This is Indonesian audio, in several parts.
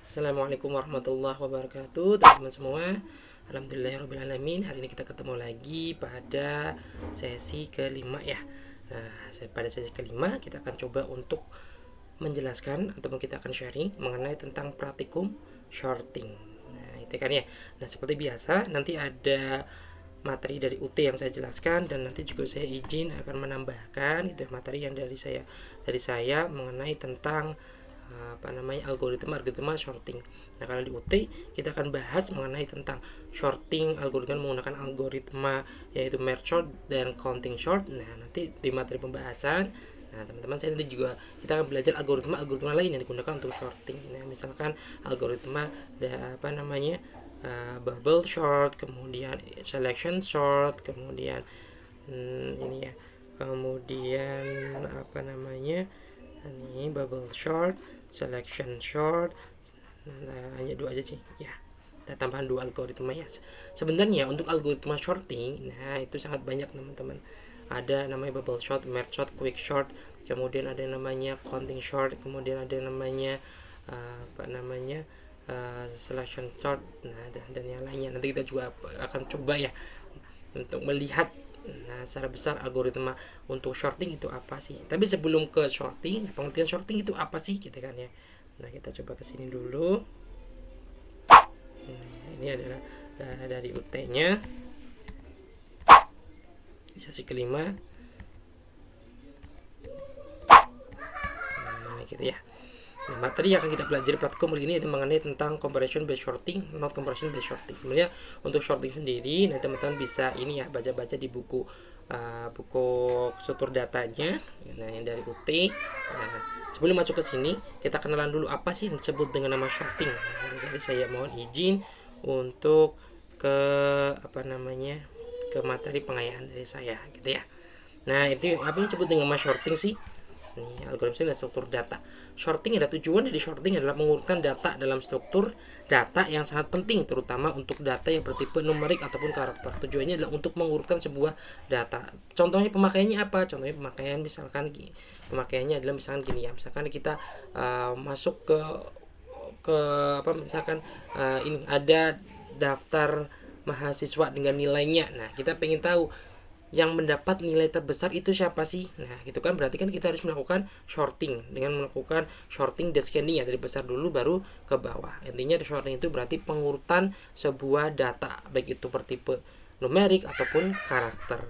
Assalamualaikum warahmatullahi wabarakatuh, teman-teman semua. Alhamdulillahirrahmanirrahim. Hari ini kita ketemu lagi pada sesi kelima ya. Nah, pada sesi kelima kita akan coba untuk menjelaskan ataupun kita akan sharing mengenai tentang praktikum shorting. Nah, itu kan ya. Nah, seperti biasa nanti ada materi dari UT yang saya jelaskan, dan nanti juga saya izin akan menambahkan itu materi yang dari saya mengenai tentang algoritma shorting. Nah, kalau di UT kita akan bahas mengenai tentang shorting algoritma menggunakan algoritma yaitu merge sort dan counting sort. Nah, nanti di materi pembahasan, nah teman-teman, saya nanti juga kita akan belajar algoritma lain yang digunakan untuk shorting. Nah, misalkan algoritma bubble sort, kemudian selection sort, kemudian kemudian ini bubble short, selection short. Nah, hanya dua aja sih ya, kita tambahan dua algoritma ya. Sebenarnya untuk algoritma shorting, nah itu sangat banyak teman-teman. Ada namanya bubble short, merge short, quick short, kemudian ada namanya counting short, kemudian ada namanya selection short, nah dan yang lainnya. Nanti kita juga akan coba ya untuk melihat secara besar algoritma untuk shorting itu apa sih. Tapi sebelum ke shorting, pengertian shorting itu apa sih gitu kan ya. Nah, kita coba ke sini dulu. Nah, ini adalah dari UT-nya sesi kelima. Nah, gitu ya. Nah, materi yang akan kita pelajari praktikum kali ini itu mengenai tentang comparison based shorting, not comparison based shorting. Sebenarnya untuk shorting sendiri, nah teman-teman bisa ini ya, baca-baca di buku struktur datanya, nah yang dari UT. Nah, sebelum masuk ke sini, kita kenalan dulu apa sih yang disebut dengan nama shorting. Nah, jadi saya mohon izin untuk ke ke materi pengayaan dari saya gitu ya. Nah, itu apa yang disebut dengan nama shorting sih? Nih, algoritma dan struktur data. Shorting ada tujuan dari shorting adalah mengurutkan data dalam struktur data yang sangat penting, terutama untuk data yang bertipe numerik ataupun karakter. Tujuannya adalah untuk mengurutkan sebuah data. Contohnya pemakaiannya apa? Contohnya pemakaian pemakaiannya adalah misalkan gini ya. Misalkan kita masuk ke ini ada daftar mahasiswa dengan nilainya. Nah, kita pengen tahu yang mendapat nilai terbesar itu siapa sih. Nah, gitu kan, berarti kan kita harus melakukan shorting dengan melakukan shorting descending ya, dari besar dulu baru ke bawah. Intinya shorting itu berarti pengurutan sebuah data, baik itu bertipe numerik ataupun karakter.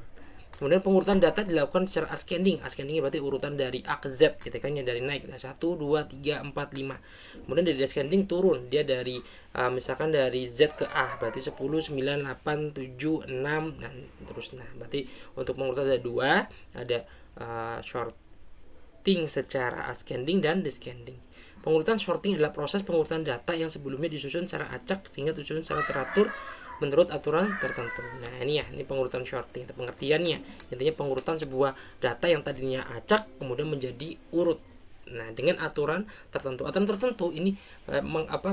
Kemudian pengurutan data dilakukan secara ascending. Ascending berarti urutan dari A ke Z gitu kan ya, dari naik 1 2 3 4 5. Kemudian dari descending turun, dia dari misalkan dari Z ke A berarti 10 9 8 7 6 dan terus. Nah, berarti untuk pengurutan ada dua, ada shorting secara ascending dan descending. Pengurutan shorting adalah proses pengurutan data yang sebelumnya disusun secara acak sehingga disusun secara teratur menurut aturan tertentu. Nah, ini pengurutan shorting. Pengertiannya intinya pengurutan sebuah data yang tadinya acak kemudian menjadi urut. Nah, dengan aturan tertentu. Aturan tertentu ini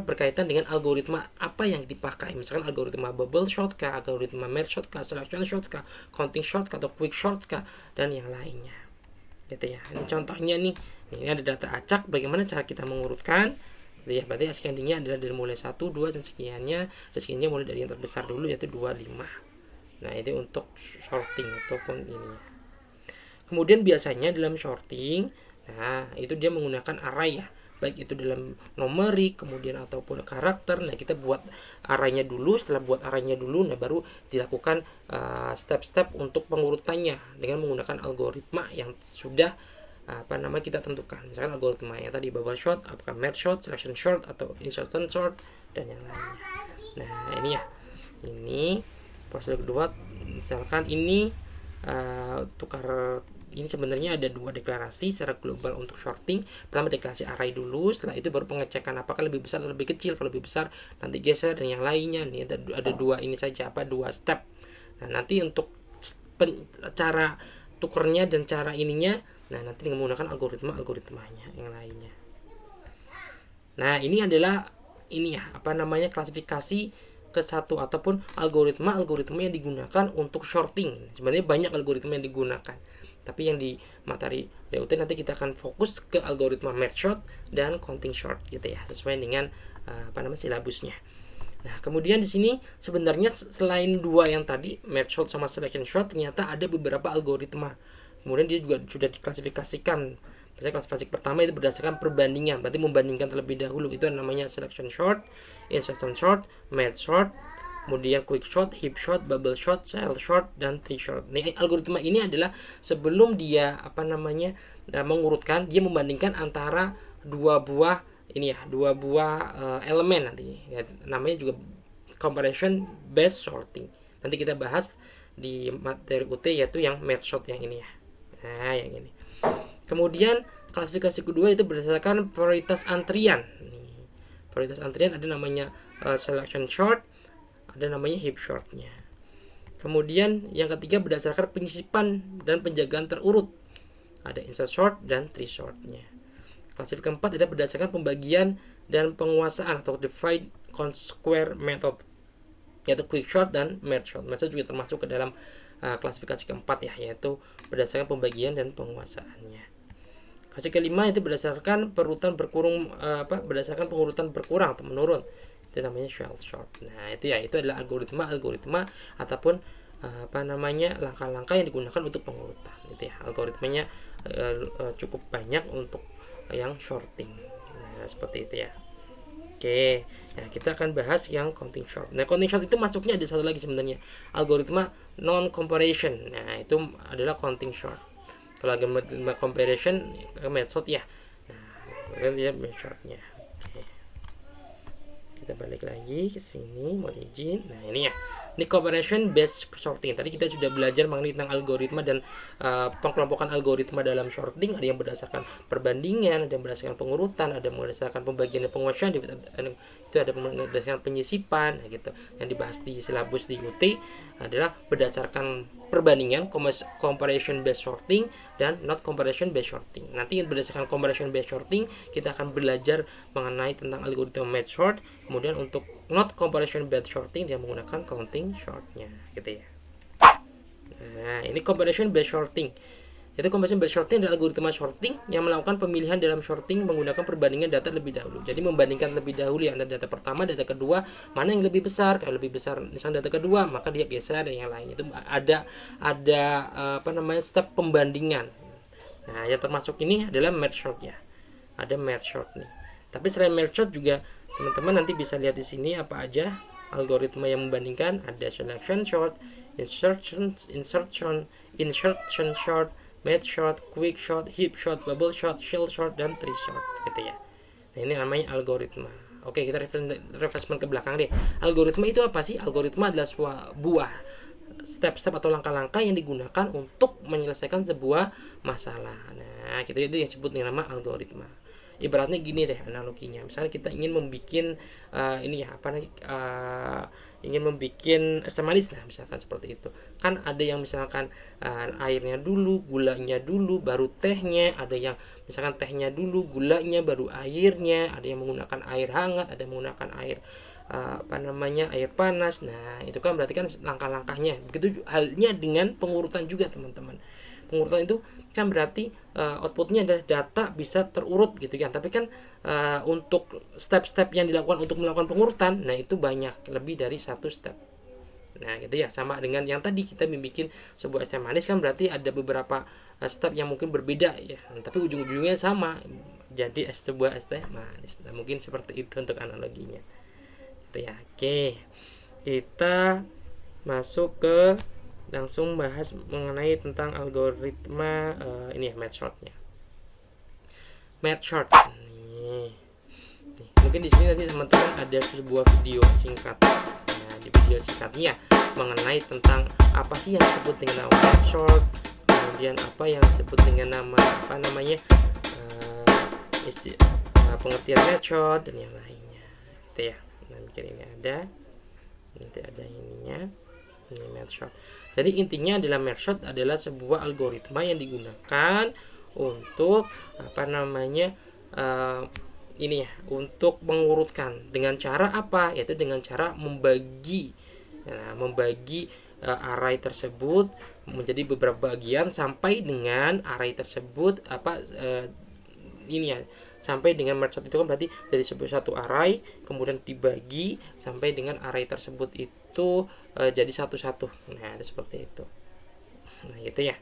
berkaitan dengan algoritma apa yang dipakai. Misalkan algoritma bubble short kah, algoritma merge short kah, selection short kah, counting short kah, atau quick short kah, dan yang lainnya. Gitu ya. Ini contohnya nih. Ini ada data acak, bagaimana cara kita mengurutkan? Ya, berarti ascendingnya adalah dari mulai 1, 2 dan sekiannya. Rezekinya mulai dari yang terbesar dulu yaitu 2, 5. Nah, itu untuk shorting ataupun ini. Kemudian biasanya dalam shorting, nah itu dia menggunakan array ya, baik itu dalam numerik kemudian ataupun karakter. Nah, kita buat arraynya dulu. Setelah buat arraynya dulu, nah baru dilakukan step-step untuk pengurutannya dengan menggunakan algoritma yang sudah kita tentukan. Misalkan algoritma yang tadi bubble short, apakah merge short, selection short, atau insertion short, dan yang lainnya. Nah, ini ya, ini prosedur kedua. Misalkan ini tukar, ini sebenarnya ada dua deklarasi secara global untuk shorting. Pertama deklarasi array dulu, setelah itu baru pengecekan apakah lebih besar atau lebih kecil. Kalau lebih besar nanti geser, dan yang lainnya. Ini ada dua ini saja, dua step. Nah, nanti untuk cara tukernya dan cara ininya, nah nanti dengan menggunakan algoritmanya yang lainnya. Nah, ini adalah klasifikasi ke satu ataupun algoritma yang digunakan untuk shorting. Sebenarnya banyak algoritma yang digunakan. Tapi yang di materi DUT nanti kita akan fokus ke algoritma merge sort dan counting sort gitu ya, sesuai dengan silabusnya. Nah, kemudian di sini sebenarnya selain dua yang tadi, merge sort sama selection sort, ternyata ada beberapa algoritma. Kemudian dia juga sudah diklasifikasikan. Misalnya klasifikasi pertama itu berdasarkan perbandingan, berarti membandingkan terlebih dahulu, itu namanya selection sort, insertion sort, merge sort, kemudian quick sort, heap sort, bubble sort, child sort, dan tree sort. Nah, algoritma ini adalah sebelum dia mengurutkan, dia membandingkan antara dua buah elemen nanti ya, namanya juga comparison based sorting. Nanti kita bahas di materi UT yaitu yang merge sort yang ini ya. Nah, yang ini. Kemudian klasifikasi kedua itu berdasarkan prioritas antrian. Prioritas antrian ada namanya selection sort, ada namanya heap shortnya. Kemudian yang ketiga berdasarkan penyisipan dan penjagaan terurut, ada insert sort dan tree shortnya. Klasifikasi keempat adalah berdasarkan pembagian dan penguasaan atau divide square method, yaitu quick sort dan merge sort. Merge sort juga termasuk ke dalam klasifikasi keempat ya, yaitu berdasarkan pembagian dan penguasaannya. Klasifikasi kelima itu berdasarkan berdasarkan pengurutan berkurang atau menurun, itu namanya child sort. Nah, itu adalah algoritma ataupun langkah-langkah yang digunakan untuk pengurutan. Itu ya, algoritmanya cukup banyak untuk yang shorting. Nah, seperti itu ya. Oke, nah kita akan bahas yang counting sort. Nah, counting sort itu masuknya ada satu lagi sebenarnya, algoritma non comparison. Nah, itu adalah counting sort. Kalau algoritma comparison merge sort ya. Nah, kita lihat merge shortnya. Oke. Kita balik lagi ke sini, mohon izin. Nah, ini ya. Ini comparison based sorting. Tadi kita sudah belajar mengenai tentang algoritma dan pengkelompokan algoritma dalam sorting. Ada yang berdasarkan perbandingan, ada yang berdasarkan pengurutan, ada yang berdasarkan pembagian dan penguasaan, itu ada berdasarkan penyisipan, nah, gitu. Yang dibahas di silabus di UT adalah berdasarkan perbandingan, comparison based sorting, dan not comparison based sorting. Nanti berdasarkan comparison based sorting kita akan belajar mengenai tentang algoritma merge sort. Kemudian untuk not comparison based sorting dia menggunakan counting shortnya gitu ya. Nah, ini comparison based sorting. Itu comparison based sorting adalah algoritma sorting yang melakukan pemilihan dalam sorting menggunakan perbandingan data lebih dahulu. Jadi membandingkan lebih dahulu yang data pertama, data kedua, mana yang lebih besar. Kalau lebih besar misalnya data kedua, maka dia geser dan yang lain. Itu ada step pembandingan. Nah, yang termasuk ini adalah merge sort ya. Ada merge sort nih. Tapi selain merge sort juga teman-teman nanti bisa lihat di sini apa aja algoritma yang membandingkan. Ada selection sort, insertion sort, merge sort, quick sort, heap sort, bubble sort, child sort, dan tree sort gitu ya. Nah, ini namanya algoritma. Oke, kita refreshment ke belakang deh. Algoritma itu apa sih? Algoritma adalah sebuah step-step atau langkah-langkah yang digunakan untuk menyelesaikan sebuah masalah. Nah, itu yang disebut dengan nama algoritma. Ibaratnya gini deh analoginya. Misalnya kita ingin membuat ingin membuat es manis, nah misalkan seperti itu. Kan ada yang misalkan airnya dulu, gulanya dulu, baru tehnya. Ada yang misalkan tehnya dulu, gulanya, baru airnya. Ada yang menggunakan air hangat, ada yang menggunakan air air panas. Nah, itu kan berarti kan langkah-langkahnya. Begitu halnya dengan pengurutan juga, teman-teman. Pengurutan itu kan berarti outputnya adalah data bisa terurut gitu kan. Tapi kan untuk step-step yang dilakukan untuk melakukan pengurutan, nah itu banyak, lebih dari satu step. Nah, gitu ya, sama dengan yang tadi kita membuat sebuah es teh manis kan berarti ada beberapa step yang mungkin berbeda ya, tapi ujung-ujungnya sama, jadi sebuah es teh manis. Nah, mungkin seperti itu untuk analoginya. Gitu ya. Oke. Kita masuk ke langsung bahas mengenai tentang algoritma merge sortnya. Merge sort. Nih. Mungkin di sini nanti teman-teman ada sebuah video singkat. Nah, di video singkatnya mengenai tentang apa sih yang disebut dengan nama merge sort, kemudian apa yang disebut dengan nama pengertian merge sort dan yang lainnya. Gitu ya. Nah, mungkin ini ada. Nanti ada ininya. Ini merge sort. Jadi intinya adalah merge sort adalah sebuah algoritma yang digunakan untuk untuk mengurutkan dengan cara apa? Yaitu dengan cara membagi array tersebut menjadi beberapa bagian sampai dengan array tersebut ini ya, sampai dengan merge sort itu kan berarti dari satu array kemudian dibagi sampai dengan array tersebut itu jadi satu-satu. Nah, itu seperti itu. Nah, gitu ya.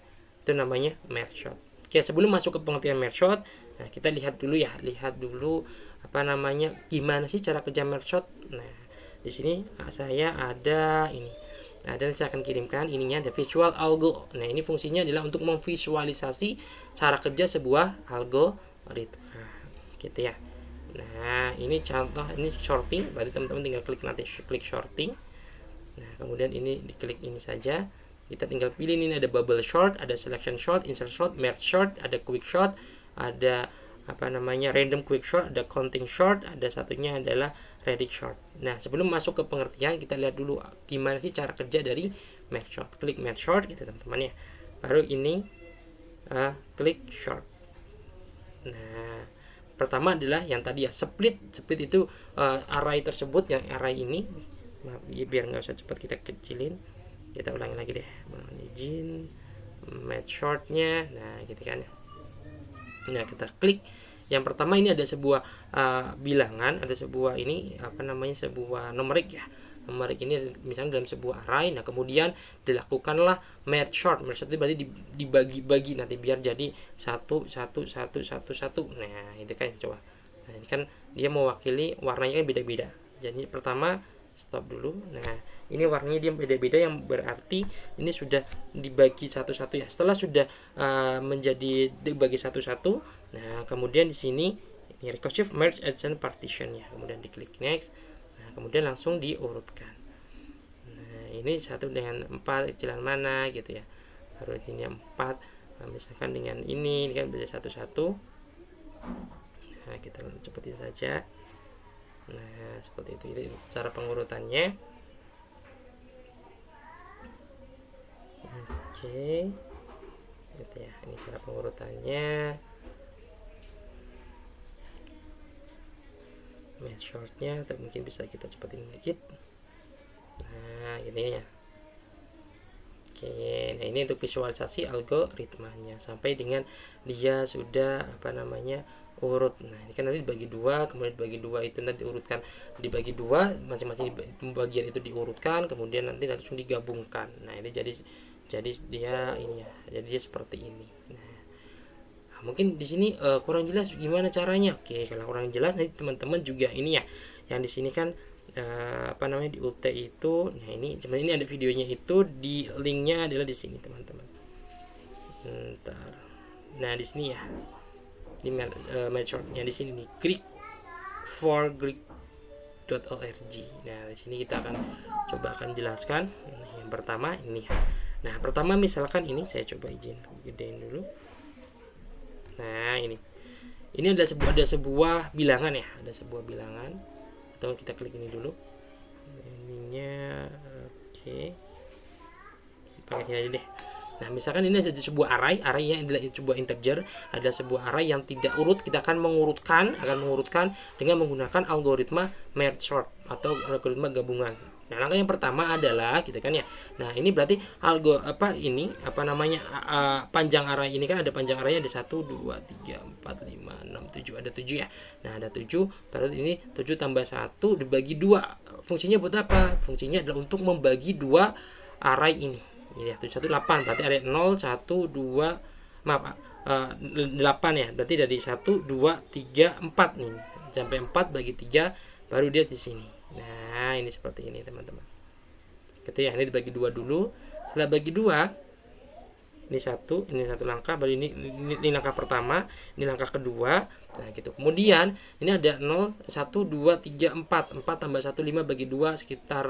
Itu namanya merge sort. Oke, sebelum masuk ke pengertian merge sort, nah kita lihat dulu gimana sih cara kerja merge sort. Nah, di sini saya ada ini. Nah, dan saya akan kirimkan ininya, ada visual algo. Nah, ini fungsinya adalah untuk memvisualisasi cara kerja sebuah algoritma. Gitu ya. Nah, ini contoh, ini sorting, berarti teman-teman tinggal klik sorting. Nah, kemudian ini diklik ini saja. Kita tinggal pilih, ini ada bubble sort, ada selection sort, insert sort, merge sort, ada quick sort, ada random quick sort, ada counting sort, ada satunya adalah radius sort. Nah, sebelum masuk ke pengertian, kita lihat dulu gimana sih cara kerja dari merge sort. Klik merge sort gitu teman-teman ya. Baru ini klik sort. Nah, pertama adalah yang tadi ya, split itu array tersebut, yang array ini biar nggak usah cepat kita kecilin, kita ulangi lagi deh, mohon izin, merge shortnya. Nah, gitu kan ya. Nah, kita klik yang pertama, ini ada sebuah bilangan, ada sebuah ini sebuah numerik ya. Numerik ini misalnya dalam sebuah array. Nah, kemudian dilakukanlah merge sort. Merge sort itu berarti dibagi-bagi nanti biar jadi satu. Nah, itu kan coba. Nah, ini kan dia mewakili warnanya kan beda-beda. Jadi pertama stop dulu. Nah, ini warnanya dia beda-beda, yang berarti ini sudah dibagi satu-satu ya. Setelah sudah menjadi dibagi satu-satu, nah kemudian di sini ini recursive merge adjacent partition ya. Kemudian diklik next. Nah, kemudian langsung diurutkan. Nah, ini 1 dengan 4 kecilan mana gitu ya. Baru ini 4 misalkan dengan ini kan bisa satu-satu. Nah, kita cepetin saja. Nah, seperti itu cara pengurutannya. Oke, gitu ya, ini cara pengurutannya. Merge shortnya atau mungkin bisa kita cepetin dikit. Nah, gitu ya. Oke, nah ini untuk visualisasi algoritmanya sampai dengan dia sudah urut. Nah, ini kan nanti dibagi dua, kemudian dibagi dua itu nanti diurutkan, dibagi dua, masing-masing bagian itu diurutkan, kemudian nanti langsung digabungkan. Nah, ini jadi dia ini ya, jadi dia seperti ini. Nah, mungkin di sini kurang jelas gimana caranya. Oke, kalau kurang jelas nanti teman-teman juga ini ya, yang di sini kan di UT itu. Nah, ini sebenarnya ini ada videonya, itu di linknya adalah di sini teman-teman. Bentar. Nah, di sini ya, di shortnya di sini nih, greek4greek.org. Nah, di sini kita akan jelaskan. Yang pertama ini. Nah, pertama misalkan ini saya coba izin gedein dulu. Nah, ini ada sebuah bilangan ya, ada sebuah bilangan. Atau kita klik ini dulu. Ininya oke. Pakai ini aja deh. Nah, misalkan ini ada sebuah array yang adalah sebuah integer, ada sebuah array yang tidak urut, kita akan mengurutkan dengan menggunakan algoritma merge sort atau algoritma gabungan. Nah, langkah yang pertama adalah gitu kan ya. Nah, ini berarti panjang array ini kan ada panjang arraynya, ada 1 2 3 4 5 6 7, ada 7 ya. Nah, ada 7, berarti ini 7 tambah 1 dibagi 2. Fungsinya buat apa? Fungsinya adalah untuk membagi 2 array ini. Ini ya, 7 1 8, berarti ada 0 1 2 8 ya. Berarti dari 1 2 3 4 nih. Sampai 4 bagi 3 baru dia di sini. Nah, ini seperti ini teman-teman. Gitu ya, ini dibagi 2 dulu. Setelah bagi 2, ini satu langkah, baru ini langkah pertama, ini langkah kedua. Nah, gitu. Kemudian ini ada 0 1 2 3 4. 4 tambah 1 5 bagi 2 sekitar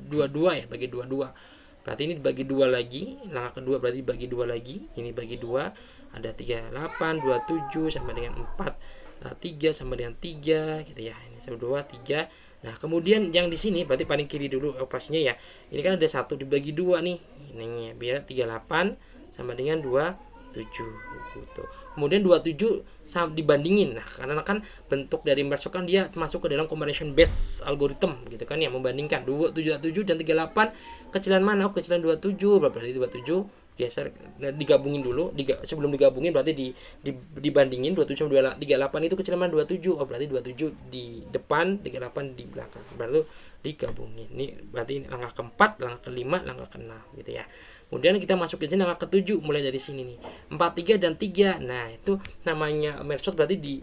22 ya, bagi 22. Berarti ini dibagi 2 lagi, langkah kedua berarti dibagi 2 lagi. Ini bagi 2, ada 3 8 2 7 sama dengan 4 3 sama dengan 3 gitu ya. Ini 1 2 3. Nah, kemudian yang di sini berarti paling kiri dulu operasinya ya. Ini kan ada 1 dibagi 2 nih. Ini biar 38 sama dengan 2 7 gitu. Kemudian 27 dibandingin. Nah, karena kan bentuk dari merge sort kan dia masuk ke dalam combination based algorithm gitu kan ya, membandingkan 27 dan 38 kecilan mana? Oh, kecilan 27. Berarti 27 geser, digabungin dulu, sebelum digabungin berarti dibandingin 27 sama 38 itu kecilan mana? 27. Oh, berarti 27 di depan, 38 di belakang. Baru digabungin. Ini berarti langkah keempat, langkah kelima, langkah keenam gitu ya. Kemudian kita masuk ke sini langkah ke-7, mulai dari sini nih. 4, 3 dan 3. Nah, itu namanya merge sort berarti di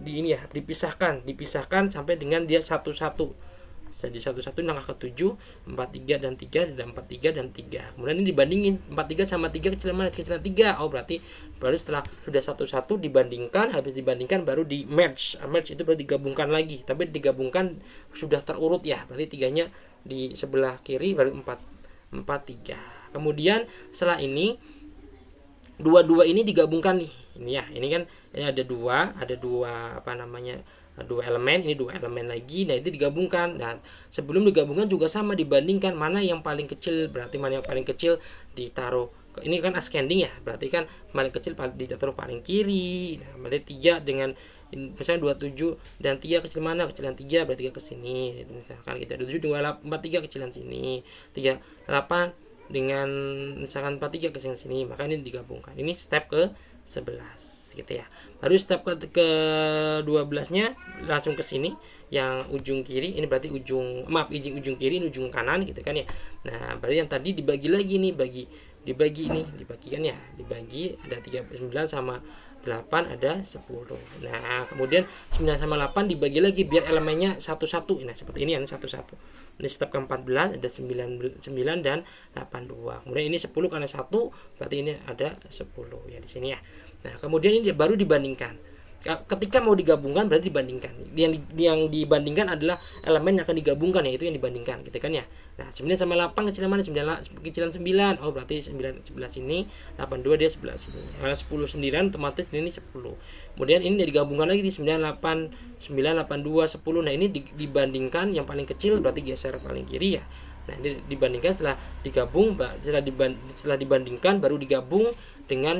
ini ya, dipisahkan sampai dengan dia satu-satu. Jadi satu-satu langkah ke-7, 4, 3 dan 3 dan 4, 3 dan 3. Kemudian ini dibandingin 4, 3 sama 3 kecilan mana? Kecilan 3. Oh, berarti baru setelah sudah satu-satu dibandingkan, habis dibandingkan baru di merge. Merge itu berarti digabungkan lagi, tapi digabungkan sudah terurut ya. Berarti 3-nya di sebelah kiri baru 4, 3. Kemudian setelah ini dua ini digabungkan nih. Ini ya, ini kan ini ada dua apa namanya? Dua elemen, ini dua elemen lagi. Nah, itu digabungkan. Dan sebelum digabungkan juga sama, dibandingkan mana yang paling kecil. Berarti mana yang paling kecil ditaruh, ini kan ascending ya, berarti kan paling kecil ditaruh paling kiri. Nah, berarti 3 dengan misalnya 27 dan 3 kecil mana? Kecilan 3 berarti 3 ke sini. Misalkan kita 27 2 4 3 kecilan sini. 3 8 dengan misalkan 43 ke sini, maka ini digabungkan. Ini step ke 11 gitu ya. Baru step ke 12-nya langsung ke sini yang ujung kiri, ini berarti ujung kiri, ini ujung kanan gitu kan ya. Nah, berarti yang tadi dibagi lagi nih, dibagikan ya. Dibagi ada 39 sama 8 ada 10. Nah, kemudian 9 sama 8 dibagi lagi biar elemennya satu-satu. Nah, seperti ini ya, satu-satu. Ini step ke-14 ada 9 dan 82. Kemudian ini 10 karena 1, berarti ini ada 10 ya di sini ya. Nah, kemudian ini baru dibandingkan. Ketika mau digabungkan berarti dibandingkan. Yang dibandingkan adalah elemen yang akan digabungkan, yaitu yang dibandingkan gitu kan ya. Nah, 9 sama 8 kecilan mana? 9 kecilan 9. Oh, berarti 9 sebelah sini, 82 dia sebelah sini. Karena 10 sendirian otomatis ini 10. Kemudian ini digabungkan lagi di 9 8 82 10. Nah, ini dibandingkan yang paling kecil berarti geser paling kiri ya. Nah, ini dibandingkan setelah digabung, setelah dibandingkan baru digabung dengan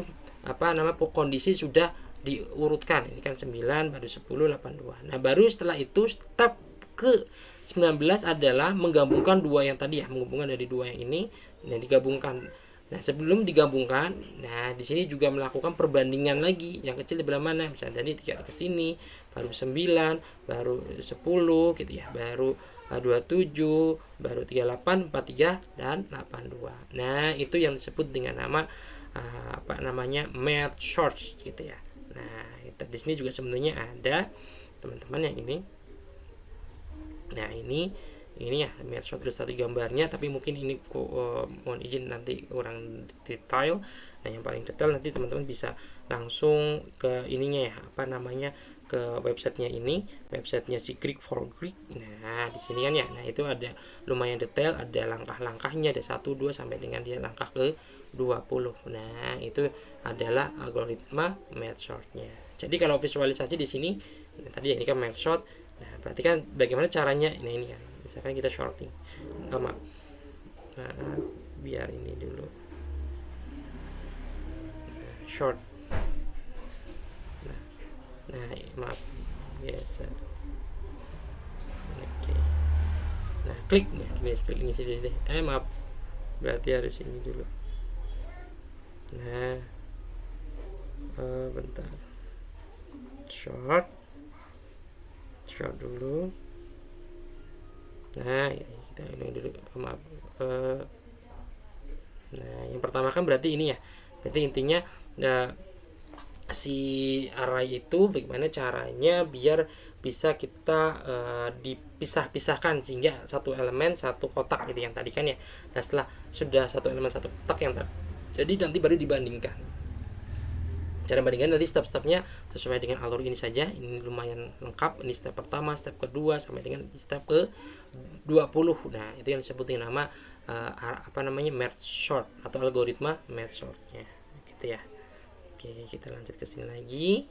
kondisi sudah diurutkan. Ini kan 9 baru 10 82. Nah, baru setelah itu step ke 19 adalah menggabungkan dua yang tadi ya, menggabungkan dari dua yang ini dan digabungkan. Nah, sebelum digabungkan, nah di sini juga melakukan perbandingan lagi. Yang kecil di belah mana? Misalnya tadi 3 ke sini, baru 9, baru 10 gitu ya, baru 27, baru 38, 43 dan 82. Nah, itu yang disebut dengan nama merge sort gitu ya. Nah, di sini juga sebenarnya ada teman-teman yang ini. Nah, ini ya merge sort ilustrasi gambarnya, tapi mungkin ini mohon izin nanti kurang detail. Nah, yang paling detail nanti teman-teman bisa langsung ke ininya ya, ke websitenya ini, websitenya si Greek for Greek. Nah, di sini kan ya. Nah, itu ada lumayan detail, ada langkah-langkahnya, ada 1 2 sampai dengan dia langkah ke 20. Nah, itu adalah algoritma merge sortnya. Jadi kalau visualisasi di sini, nah, tadi ya ini kan merge sort. Nah, berarti kan bagaimana caranya? Nah, ini kan. Misalkan kita shorting. Biar ini dulu. Short. Nah, maaf biasa. Oke. Nah, klik ini saja deh. Maaf. Berarti harus ini dulu. Nah, bentar. Short dulu. Nah, kita ini dulu. Maaf. Nah, yang pertama kan berarti ini ya. Berarti intinya si array itu bagaimana caranya biar bisa kita dipisah-pisahkan sehingga satu elemen satu kotak gitu yang tadi kan ya. Nah, setelah sudah satu elemen satu kotak yang tadi, jadi nanti baru dibandingkan. Cara bandingkan nanti step-stepnya sesuai dengan alur ini saja. Ini lumayan lengkap. Ini step pertama, step kedua sampai dengan step ke 20. Nah, itu yang disebut dengan nama merge sort atau algoritma merge sortnya gitu ya. Oke, kita lanjut ke sini lagi.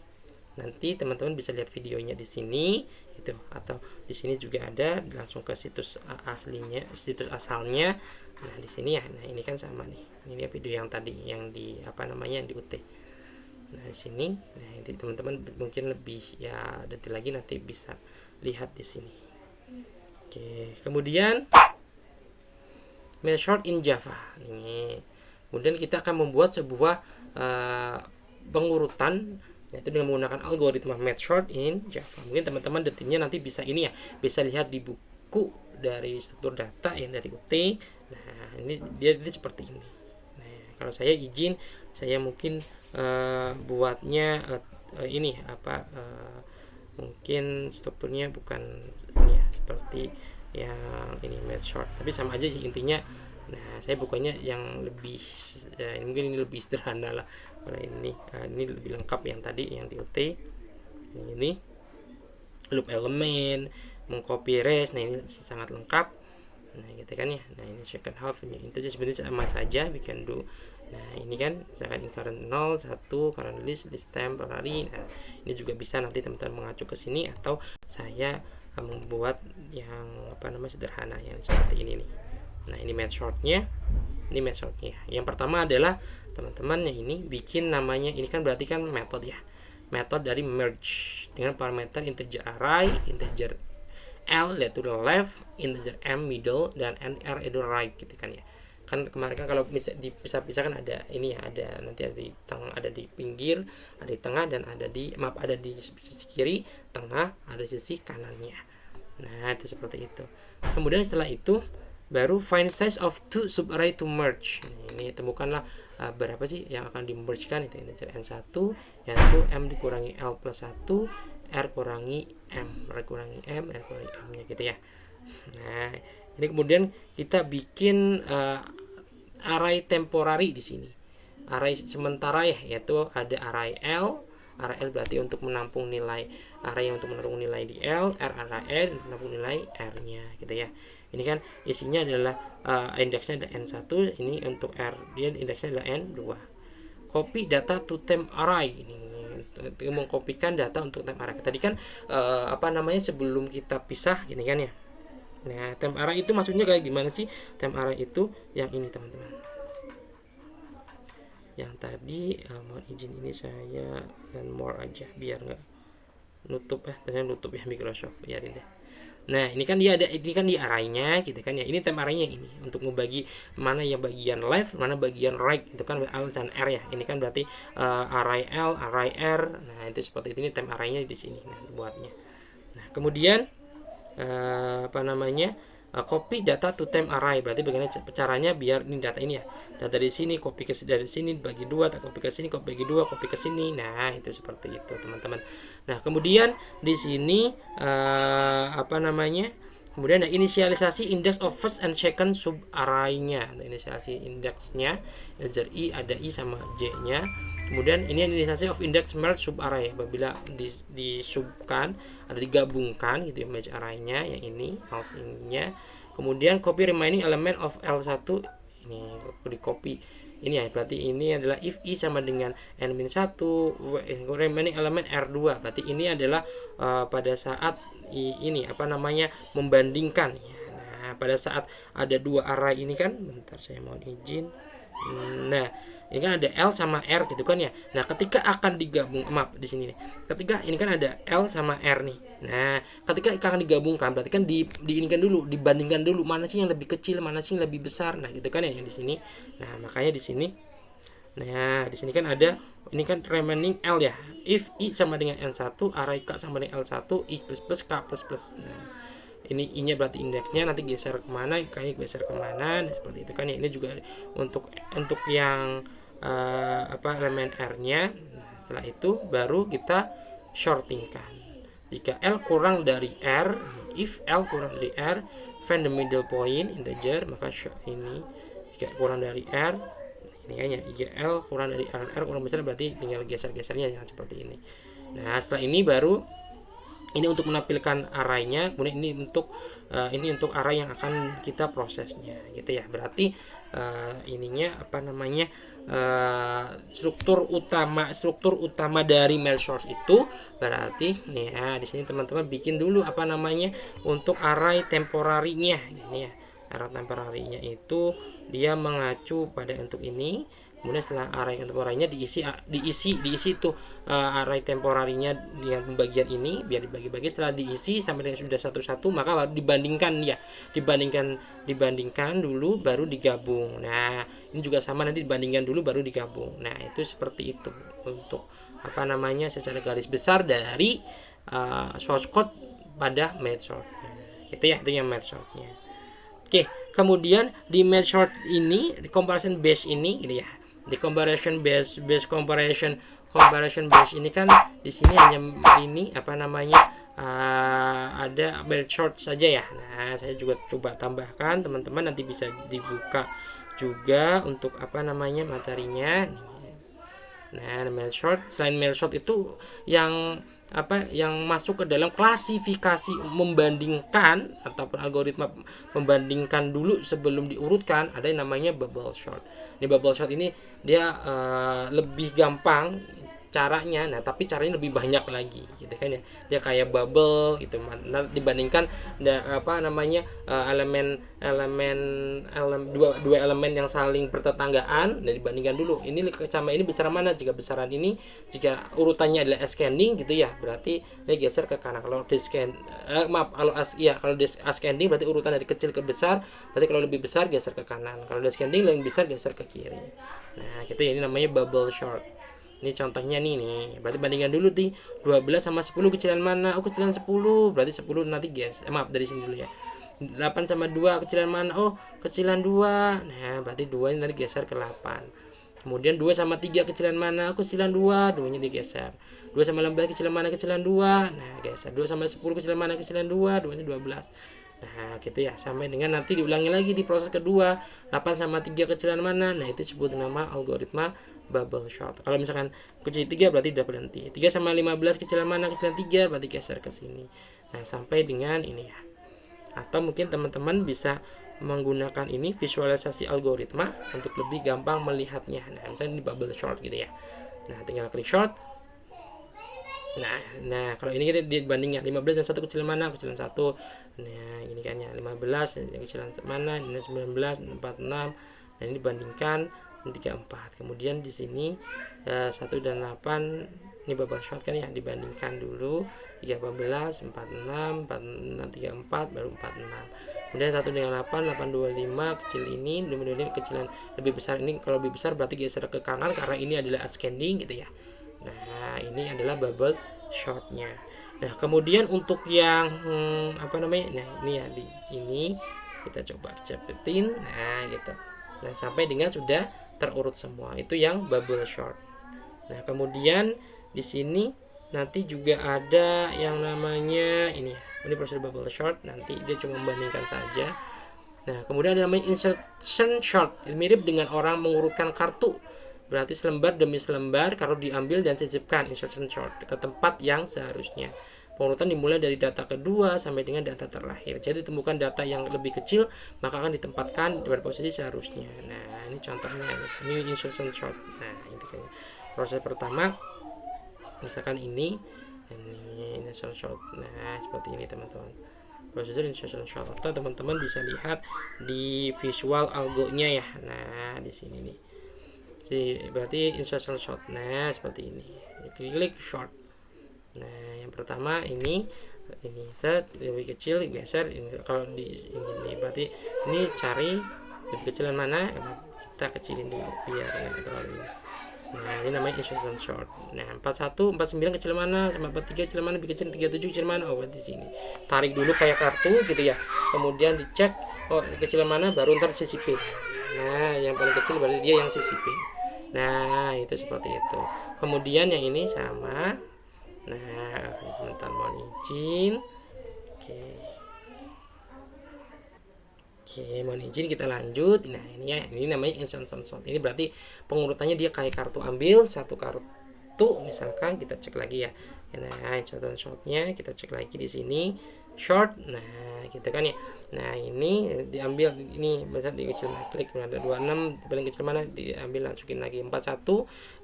Nanti teman-teman bisa lihat videonya di sini gitu, atau di sini juga ada, langsung ke situs aslinya, situs asalnya. Nah, di sini ya. Nah, ini kan sama nih. Ini video yang tadi yang di yang di UT. Nah di sini, nah ini teman-teman mungkin lebih ya detail lagi nanti bisa lihat di sini. Oke, kemudian mail short in Java ini. Kemudian kita akan membuat sebuah pengurutan yaitu dengan menggunakan algoritma match short in Java. Mungkin teman-teman detailnya nanti bisa ini ya, bisa lihat di buku dari struktur data yang dari UT. Nah, ini dia seperti ini. Nah, kalau saya izin, saya mungkin buatnya ini apa mungkin strukturnya bukan ini ya, seperti yang ini match short, tapi sama aja sih intinya. Nah, saya bukannya yang lebih mungkin ini lebih sederhana lah. Kalau ini lebih lengkap yang tadi yang di UT. Ini loop elemen, mengcopy res. Nah, ini sangat lengkap. Nah, gitu kan ya. Nah, ini second half ini integer sebenarnya sama saja we can do. Nah, ini kan misalkan current 0, 1, current list temp, primary. Nah, ini juga bisa nanti teman-teman mengacu ke sini atau saya membuat yang sederhana yang seperti ini nih. Nah, ini match shortnya. Ini match shortnya. Yang pertama adalah teman-teman yang ini bikin namanya, ini kan berarti kan metode ya. Metode dari merge dengan parameter integer array, integer L to the left, integer M middle, dan R to the right gitu kan ya. Kan kemarin kan kalau bisa dipisah-pisah kan ada ini ya, ada nanti ada di tengah, ada di pinggir, ada di tengah, dan ada di sisi kiri, tengah, ada di sisi kanannya. Nah, itu seperti itu. Kemudian setelah itu baru find size of two subarray to merge. Ini temukanlah berapa sih yang akan di merge kan, itu integer n1 yaitu m dikurangi l plus 1, r kurangi m, r kurangi m, r kurangi m nya gitu ya. Nah, ini kemudian kita bikin array temporary di sini. Array sementara ya, yaitu ada array L. Array L berarti untuk menampung nilai, array yang untuk menampung nilai di L, array R untuk menampung nilai R-nya gitu ya. Ini kan isinya adalah indeksnya ada n1, ini untuk R dia indeksnya adalah n2. Copy data to temp array, ini mengkopikan data untuk temp array. Tadi kan sebelum kita pisah gini kan ya. Nah, temp array itu maksudnya kayak gimana sih? Temp array itu yang ini teman-teman. Yang tadi mohon izin ini saya dan more aja biar nggak nutup dengan nutup ya Microsoft ya deh. Nah, ini kan dia ada, ini kan di array-nya gitu kan ya. Ini temp array-nya ini untuk membagi mana yang bagian left, mana bagian right, itu kan L dan R ya. Ini kan berarti array L, array R. Nah, itu seperti itu, ini temp array-nya di sini nah buatnya. Nah, kemudian copy data to temp array, berarti bagaimana caranya biar ini data ini ya, data dari sini copy ke dari sini bagi dua, copy ke sini copy bagi dua, copy ke sini. Nah, itu seperti itu teman-teman. Nah, kemudian di sini kemudian ada inisialisasi index of first and second sub array-nya. Nah, inisialisasi indeksnya integer i, ada i sama j-nya. Kemudian ini inisialisasi of index merge sub array, apabila disubkan atau digabungkan gitu ya merge array-nya yang ini else ininya. Kemudian copy remaining element of L1, ini di copy ini ya, berarti ini adalah if i sama dengan n-1 remaining element R2, berarti ini adalah pada saat ini membandingkan ya. Nah, pada saat ada dua array ini kan, bentar saya mohon izin. Nah, ini kan ada L sama R gitu kan ya. Nah, ketika akan digabung, maaf di sini nih. Ketika ini kan ada L sama R nih. Nah, ketika akan digabungkan berarti kan diinikan dulu, dibandingkan dulu mana sih yang lebih kecil, mana sih yang lebih besar. Nah, gitu kan ya yang di sini. Nah, makanya di sini. Nah, di sini kan ada ini kan remaining L ya. If i sama dengan n1, array k sama dengan L1, i plus k plus. Nah, ini i-nya berarti indeksnya, nanti geser kemana, k-nya geser kemana. Nah, seperti itu kan ya. Ini juga untuk yang elemen R-nya. Nah, setelah itu baru kita shortingkan. Jika L kurang dari R, if L kurang dari R, find the middle point integer, maka ini jika kurang dari R, ini kayaknya jika L kurang dari R kurang besar, berarti tinggal geser-gesernya yang seperti ini. Nah, setelah ini baru ini untuk menampilkan array-nya, kemudian ini untuk array yang akan kita prosesnya gitu ya. Berarti ininya struktur utama dari mail source itu berarti nih ya, di sini teman-teman bikin dulu untuk array temporary-nya ini ya. Array temporary-nya itu dia mengacu pada untuk ini. Kemudian setelah array temporarinya diisi itu array temporarinya dengan pembagian ini biar dibagi-bagi. Setelah diisi sampai dengan sudah satu-satu, maka baru dibandingkan dulu baru digabung. Nah, ini juga sama, nanti dibandingkan dulu baru digabung. Nah, itu seperti itu untuk secara garis besar dari source code pada merge shortnya. Gitu ya, itu yang merge shortnya. Oke, kemudian di merge short ini, di comparison base ini gitu ya. Di comparison base ini kan di sini hanya ini ada merge short saja ya. Nah, saya juga coba tambahkan, teman-teman nanti bisa dibuka juga untuk materinya. Nah, merge short, selain merge short itu yang masuk ke dalam klasifikasi membandingkan ataupun algoritma membandingkan dulu sebelum diurutkan, ada yang namanya bubble sort. Ini bubble sort ini dia lebih gampang caranya, tapi caranya lebih banyak lagi gitu kan ya. Dia kayak bubble gitu, dibandingkan dua elemen yang saling bertetanggaan, dan dibandingkan dulu ini sama ini besar mana. Jika besaran ini, jika urutannya adalah ascending gitu ya, berarti ini geser ke kanan. Kalau kalau ascending berarti urutan dari kecil ke besar, berarti kalau lebih besar geser ke kanan, kalau descending lebih besar geser ke kiri. Nah gitu ya, ini namanya bubble sort. Ini contohnya nih, berarti bandingkan dulu 12 sama 10 kecilan mana? Kecilan 10, berarti 10 nanti dari sini dulu ya. 8 sama 2 kecilan mana? Kecilan 2. Nah, berarti 2 ini nanti geser ke 8. Kemudian 2 sama 3 kecilan mana? Kecilan 2, 2 nya digeser. 2 sama 15 kecilan mana? Kecilan 2. Nah, geser. 2 sama 10 kecilan mana? Kecilan 2, 2 nya 12. Nah, gitu ya, sampai dengan nanti diulangi lagi di proses kedua. 8 sama 3 kecilan mana? Nah, itu disebut nama algoritma bubble sort. Kalau misalkan kecil 3 berarti udah berhenti. 3 sama 15 kecilan mana? Kecilan 3, berarti geser ke sini. Nah, sampai dengan ini ya. Atau mungkin teman-teman bisa menggunakan ini visualisasi algoritma untuk lebih gampang melihatnya. Nah, misalnya ini bubble sort gitu ya. Nah, tinggal klik short. Nah, kalau ini kita dibandingnya 15 dan 1 kecilan mana? Kecilan 1. Nah, ini kan ya 15 dan kecilan mana? Ini 19, 46. Nah, ini dibandingkan 34. Kemudian di sini 1 dan 8 ini bubble sort kan ya, dibandingkan dulu 13, 46, 46, 34 baru 46. Kemudian 1 dengan 8, 825 kecil ini, 25 kecilan lebih besar. Ini kalau lebih besar berarti geser ke kanan karena ini adalah ascending gitu ya. Nah, ini adalah bubble shortnya. Nah, kemudian untuk yang nah ini ya, di sini kita coba cepetin. Nah, gitu. Nah, sampai dengan sudah terurut semua. Itu yang bubble short. Nah, kemudian di sini nanti juga ada yang namanya ini ya. Ini proses bubble short, nanti dia cuma membandingkan saja. Nah, kemudian ada namanya insertion short. Mirip dengan orang mengurutkan kartu. Berarti selembar demi selembar kalau diambil dan sisipkan, insertion short, ke tempat yang seharusnya. Pengurutan dimulai dari data kedua sampai dengan data terakhir. Jadi ditemukan data yang lebih kecil, maka akan ditempatkan pada posisi seharusnya. Nah, ini contohnya. Ini insertion short. Nah, ini kan proses pertama. Misalkan ini insertion short. Nah, seperti ini teman-teman. Proses insertion short. Atau teman-teman bisa lihat di visual algonya ya. Nah, di sini nih. Berarti insertion short. Nah, seperti ini. Klik short. Nah, yang pertama ini set lebih kecil geser. Kalau di ini berarti ini cari lebih kecilan mana, kita kecilin dulu biar enggak terlalu ini. Nah, ini namanya insertion short. Nah, 41, 49 kecil mana, sama 43 kecil mana, lebih kecil 37 kecil mana. Berarti sini. Tarik dulu kayak kartu gitu ya. Kemudian dicek kecil mana, baru ntar sisipin. Nah, yang paling kecil berarti dia yang sisipin. Nah, itu seperti itu. Kemudian yang ini sama. Nah, sebentar mohon izin. Oke, mohon izin kita lanjut. Nah, ini namanya insertion short. Ini berarti pengurutannya dia kayak kartu, ambil satu kartu misalkan, kita cek lagi ya. Nah, insertion shortnya kita cek lagi di sini short. Nah, gitu kan ya. Nah, ini diambil ini misal di kecil, klik ada 26 paling kecil mana, diambil masukin lagi 41.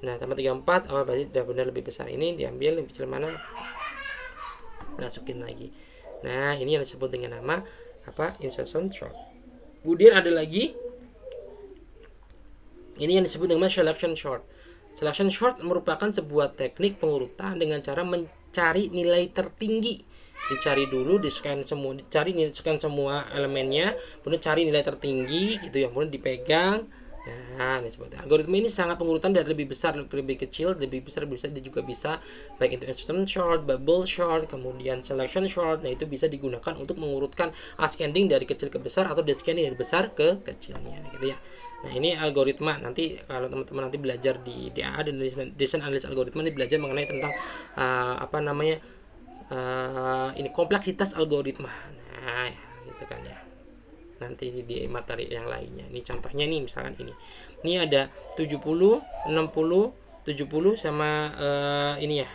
Nah, tambah 34, berarti udah benar lebih besar. Ini diambil lebih kecil mana, masukin lagi. Nah, ini yang disebut dengan nama insertion short. Kemudian ada lagi Ini yang disebut dengan selection sort. Selection sort merupakan sebuah teknik pengurutan dengan cara mencari nilai tertinggi. Dicari dulu, di-scan semua, scan semua elemennya, kemudian cari nilai tertinggi gitu ya, kemudian dipegang. Nah, ini seperti algoritma ini sangat pengurutan dari lebih besar ke lebih kecil, lebih besar bisa juga bisa baik itu instant sort, bubble sort, kemudian selection sort. Nah, itu bisa digunakan untuk mengurutkan ascending dari kecil ke besar atau descending dari besar ke kecilnya gitu ya. Nah, ini algoritma. Nanti kalau teman-teman nanti belajar di DAA dan desain analis algoritma, ini belajar mengenai tentang ini kompleksitas algoritma. Nah, gitu kan ya. Nanti di materi yang lainnya. Ini contohnya nih, misalkan ini ada 70, 60, 70 sama ini ya,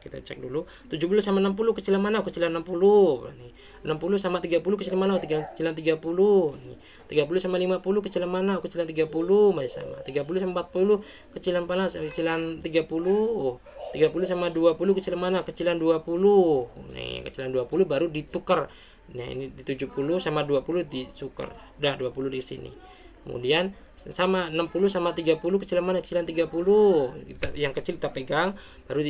kita cek dulu 70 sama 60 kecilan mana, kecilan 60 nih. 60 sama 30 kecilan mana, kecilan 30 nih. 30 sama 50 kecilan mana, kecilan 30 masih sama. 30 sama 40 kecilan mana, kecilan 30. 30 sama 20 kecilan mana, kecilan 20 nih. Kecilan 20 baru ditukar. Nah, ini di 70 sama 20 ditukar. Udah 20 di sini. Kemudian sama 60 sama 30 kecilan mana, kecilan 30. Yang kecil kita pegang, baru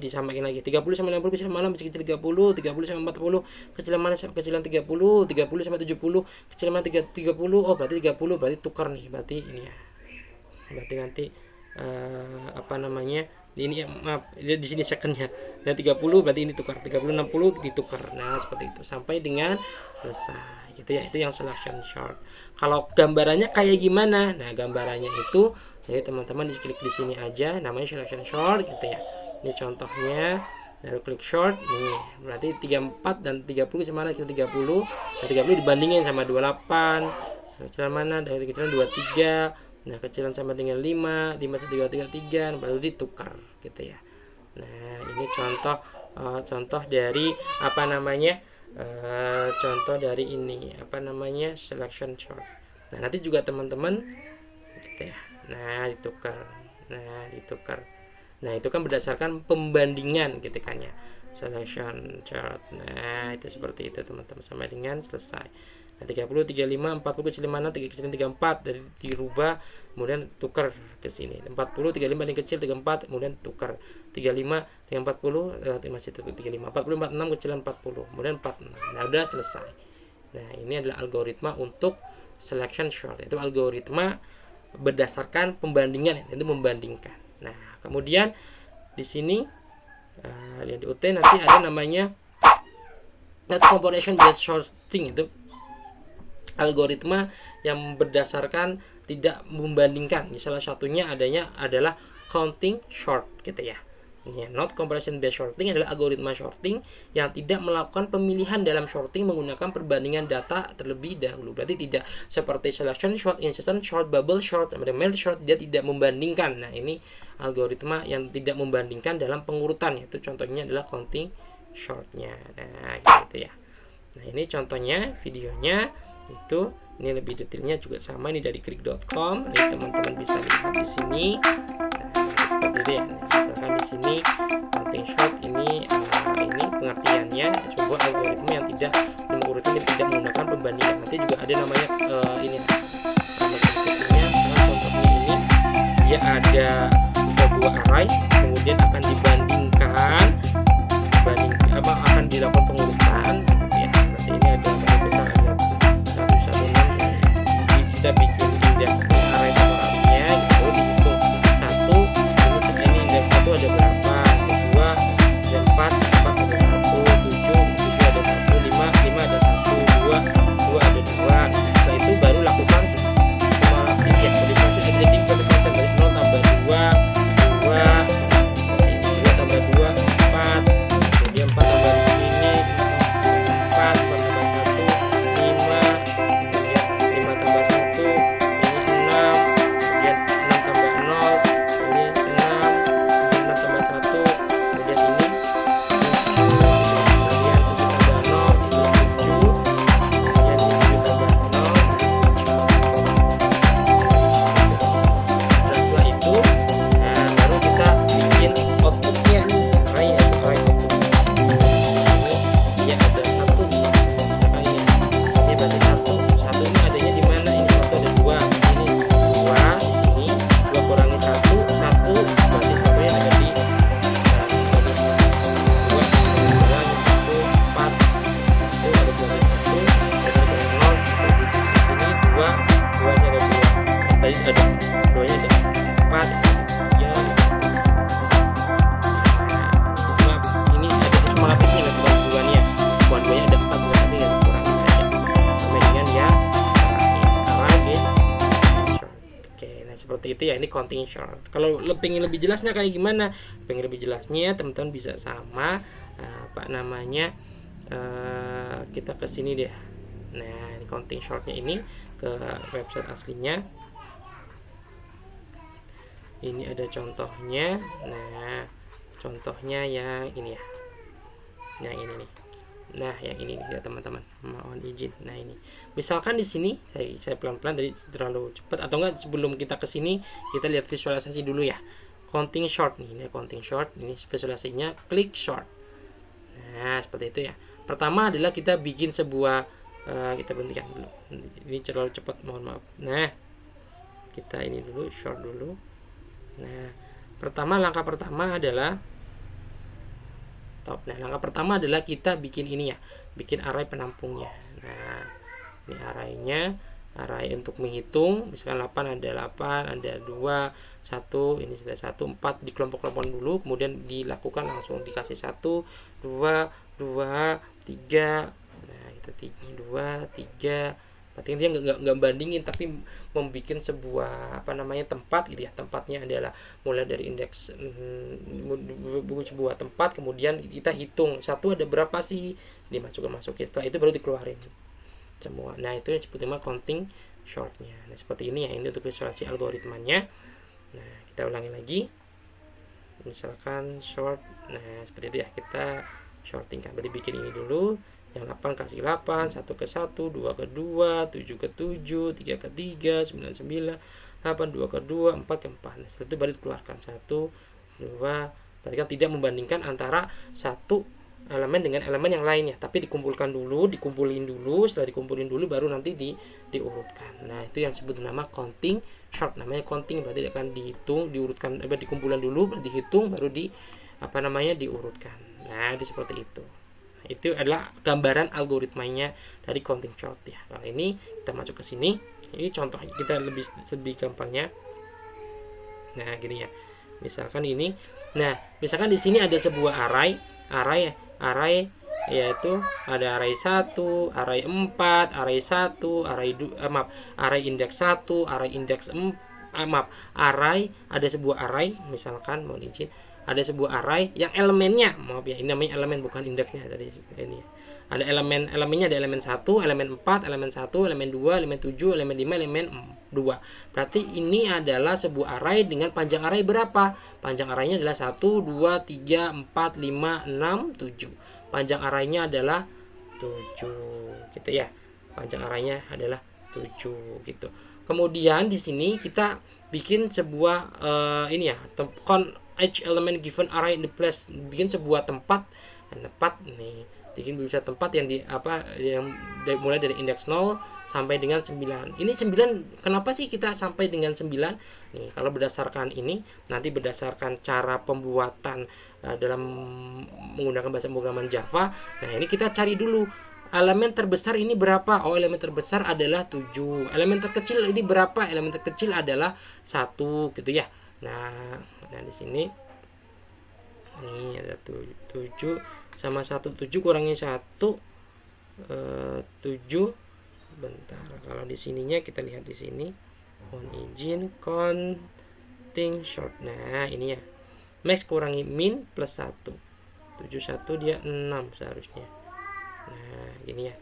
disamain lagi. 30 sama 60 kecilan mana, masih kecil 30. 30 sama 40 kecilan mana, kecilan 30. 30 sama 70 kecilan mana, 30. Oh, berarti 30, berarti tukar nih. Berarti ini ya. Berarti nanti ini maaf, di sini secondnya. Dan 30 berarti ini tukar, 30 60 ditukar. Nah, seperti itu sampai dengan selesai gitu ya. Itu yang selection sort. Kalau gambarannya kayak gimana? Nah, gambarannya itu jadi teman-teman diklik di sini aja, namanya selection sort gitu ya. Ini contohnya, lalu klik short nih, berarti 34 dan 30 sama 30. Nah, 30 dibandingin sama 28. Kecilan mana? Dari kecilan 23. Nah, kecilan sama dengan 5, 5 3 baru ditukar gitu ya. Nah, ini contoh dari contoh dari ini selection sort. Nah, nanti juga teman-teman gitu ya. Nah, ditukar. Nah, itu kan berdasarkan pembandingan gitu kan ya. Selection chart. Nah, itu seperti itu teman-teman, sampai dengan selesai. Nah, 30, 35, 40 kecil mana, kecilan 34 dari dirubah, kemudian tukar ke sini. 40, 35 paling kecil 34, kemudian tukar. 35 dengan 40 masih 35. 40, 46 kecilan 40, kemudian 46. Nah, udah selesai. Nah, ini adalah algoritma untuk selection sort. Itu algoritma berdasarkan pembandingan, itu membandingkan. Nah, kemudian di sini di UT nanti ada namanya net comparison based sorting. Itu algoritma yang berdasarkan tidak membandingkan. Salah satunya adalah counting sort gitu ya. Not comparison based sorting adalah algoritma sorting yang tidak melakukan pemilihan dalam sorting menggunakan perbandingan data terlebih dahulu. Berarti tidak seperti selection sort, instant sort, bubble sort, merge sort, dia tidak membandingkan. Nah, ini algoritma yang tidak membandingkan dalam pengurutan, yaitu contohnya adalah counting shortnya. Nah, gitu ya. Nah, ini contohnya videonya. Itu ini lebih detailnya juga sama, ini dari krik.com. Ini teman-teman bisa lihat di sini. Nah, seperti itu ya. Nah, misalkan di sini counting short ini pengertiannya sebuah algoritma yang tidak mengurutkan dan tidak menggunakan pembandingan. Nanti juga ada namanya ini contohnya ini dia ada sebuah array, kemudian akan dibandingkan akan dilakukan pengurutan gitu ya. Berarti ini ada besar kita bikin indeks array samarinya gitu, dihitung 1 ini indeks 1 ada berapa, 2 ada 4 ada 1, 7 ada 1, 5 ada 1, 2 ada 2. Setelah itu baru lakukan kumulatif ya, modifikasi adding ke depan dari 0 tambah 2 tambah 2 4, kemudian 4 tambah ini 4 tambah 1 5 tambah 1 ini 6 seperti itu ya. Ini counting short. Kalau pengen lebih jelasnya kayak gimana, pengen lebih jelasnya teman-teman bisa sama apa namanya, kita ke sini deh. Nah, ini counting shortnya ini ke website aslinya. Ini ada contohnya. Nah, contohnya yang ini ya, yang ini nih. Nah, yang ini nih ya teman-teman, mohon izin. Nah, ini misalkan di sini saya pelan-pelan tadi terlalu cepat, atau enggak sebelum kita ke sini kita lihat visualisasi dulu ya. Counting short nih, ini counting short, ini visualisasinya klik short. Nah, seperti itu ya. Pertama adalah kita bikin sebuah kita berhentikan dulu. Ini terlalu cepat, mohon maaf. Nah, kita ini dulu short dulu. Nah, langkah pertama adalah top. Nah, langkah pertama adalah kita bikin ini ya, bikin array penampungnya. Nah, ini arraynya, array untuk menghitung, misalkan 8 ada 8, ada 2, 1, ini sudah 1, 4 di kelompok-kelompok dulu, kemudian dilakukan langsung dikasih 1, 2, 2, 3. Nah, itu 2, 3. Berarti dia nggak bandingin, tapi membuat sebuah apa namanya tempat gitu ya. Tempatnya adalah mulai dari indeks sebuah tempat, kemudian kita hitung satu ada berapa sih, dimasukin setelah itu baru dikeluarin semua. Nah, itu yang disebut nama counting shortnya. Nah, seperti ini ya, ini untuk visualisasi algoritmanya. Nah, kita ulangi lagi, misalkan short. Nah, seperti itu ya, kita shorting kan, berarti bikin ini dulu. Yang 8 kasih 8, 1 ke 1, 2 ke 2, 7 ke 7, 3 ke 3, 9 9, 8, 2 ke 2, 4 ke 4. Nah, setelah itu baru dikeluarkan 1, 2. Berarti kan tidak membandingkan antara satu elemen dengan elemen yang lainnya, tapi dikumpulin dulu, setelah dikumpulin dulu baru nanti diurutkan. Nah, itu yang disebut nama counting short. Namanya counting berarti akan dihitung, diurutkan, dikumpulkan dulu, dihitung, baru diurutkan. Nah, itu seperti itu. Itu adalah gambaran algoritmanya dari counting short ya. Kalau ini kita masuk ke sini, ini contoh kita lebih gampangnya. Nah, gini ya. Misalkan ini. Nah, misalkan di sini ada sebuah array yaitu ada array 1, array 4, array 1, array indeks 1, array indeks 4, array, ada sebuah array, misalkan mohon izin, ada sebuah array yang elemennya, maaf ya, ini namanya elemen bukan indeksnya tadi ini. Ada elemennya, ada elemen 1, elemen 4, elemen 1, elemen 2, elemen 7, elemen 5, elemen 2. Berarti ini adalah sebuah array dengan panjang array berapa? Panjang arraynya adalah 1, 2, 3, 4, 5, 6, 7. Panjang arraynya adalah 7 gitu ya. Panjang arraynya adalah 7 gitu. Kemudian di sini kita bikin sebuah ini ya, each element given array in the place, bikin sebuah tempat nih, bikin bisa tempat yang mulai dari indeks 0 sampai dengan 9. Ini 9, kenapa sih kita sampai dengan 9? Nih, kalau berdasarkan ini, nanti berdasarkan cara pembuatan dalam menggunakan bahasa pemrograman Java. Nah, ini kita cari dulu elemen terbesar ini berapa. Oh, elemen terbesar adalah 7. Elemen terkecil ini berapa? Elemen terkecil adalah 1 gitu ya. Nah, di sini nih ada 7 sama 1, 7 kurangi 1, 7. Bentar, kalau di sininya kita lihat di sini, mohon izin, counting short. Nah, ini ya, max kurangi min plus 1, 71 dia 6 seharusnya. Nah, ini ya,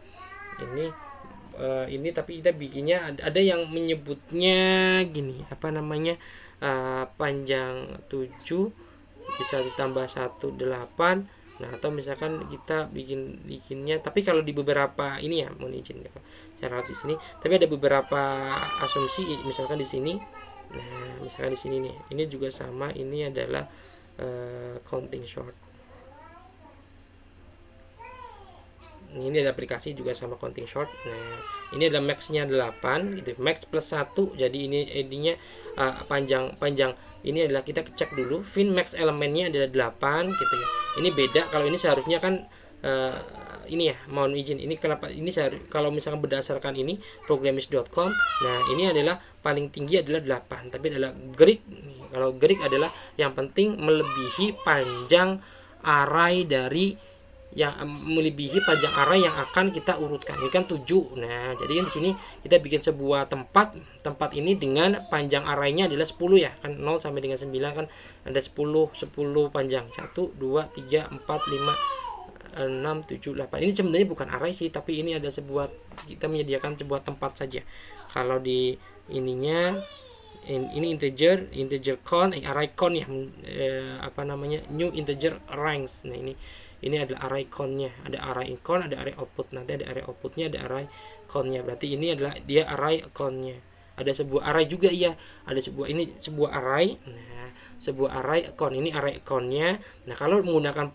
ini tapi kita bikinnya ada yang menyebutnya gini, panjang 7 bisa ditambah 1, 8. Nah, atau misalkan kita bikinnya, tapi kalau di beberapa ini ya, mohon izin cara di sini, tapi ada beberapa asumsi, misalkan di sini. Nah, misalkan di sini nih, ini juga sama, ini adalah counting short. Ini ada aplikasi juga sama counting short. Nah, ini adalah max-nya 8 gitu. Max plus 1. Jadi intinya panjang ini adalah kita cek dulu fin max elemennya adalah 8 gitu ya. Ini beda, kalau ini seharusnya kan ini ya, mohon izin, ini kenapa ini kalau misalkan berdasarkan ini programmist.com. Nah, ini adalah paling tinggi adalah 8, tapi adalah Greek. Kalau Greek adalah yang penting melebihi panjang array dari yang melebihi panjang array yang akan kita urutkan. Ini kan 7. Nah, jadi di sini kita bikin sebuah tempat ini dengan panjang arraynya adalah 10 ya. Kan 0 sampai dengan 9 kan ada 10 panjang. 1 2 3 4 5 6 7 8. Ini sebenarnya bukan array sih, tapi ini ada sebuah, kita menyediakan sebuah tempat saja. Kalau di ininya ini integer count, array count ya, new integer ranks. Nah, ini adalah array count-nya, ada array count, ada array output, nanti ada array outputnya, ada array count-nya. Berarti ini adalah dia array count-nya. Ada sebuah array juga ya, ada sebuah array. Nah, sebuah array count, ini array count-nya. Nah, kalau menggunakan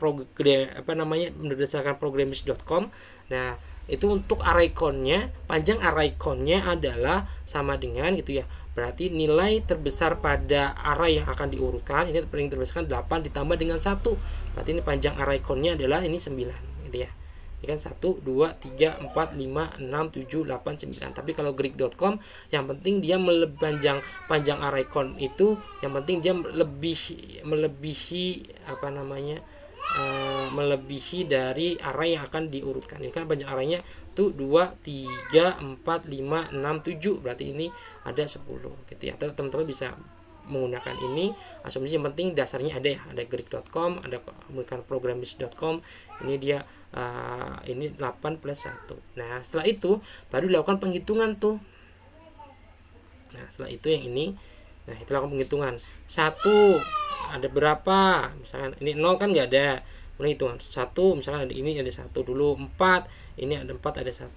berdasarkan programmers.com, nah itu untuk array count-nya, panjang array count-nya adalah sama dengan gitu ya. Berarti nilai terbesar pada array yang akan diurutkan ini paling terbesar kan 8 ditambah dengan 1. Berarti ini panjang array count-nya adalah ini 9 gitu ya. Ini kan 1 2 3 4 5 6 7 8 9. Tapi kalau Greek.com yang penting dia panjang array count itu, yang penting dia melebihi melebihi dari array yang akan diurutkan. Ini kan panjang arraynya tuh 2 3 4 5 6 7. Berarti ini ada 10 gitu ya. Atau teman-teman bisa menggunakan ini asumsi, yang penting dasarnya ada ya, ada Greek.com, ada menggunakan programmers.com. Ini dia ini 8 plus 1. Nah, setelah itu baru dilakukan penghitungan tuh. Nah, setelah itu yang ini, nah itu lakukan penghitungan. 1 ada berapa? Misalkan ini 0 kan nggak ada. Kemudian hitungan 1, misalkan ada ini ada 1 dulu, 4, ini ada 4 ada 1,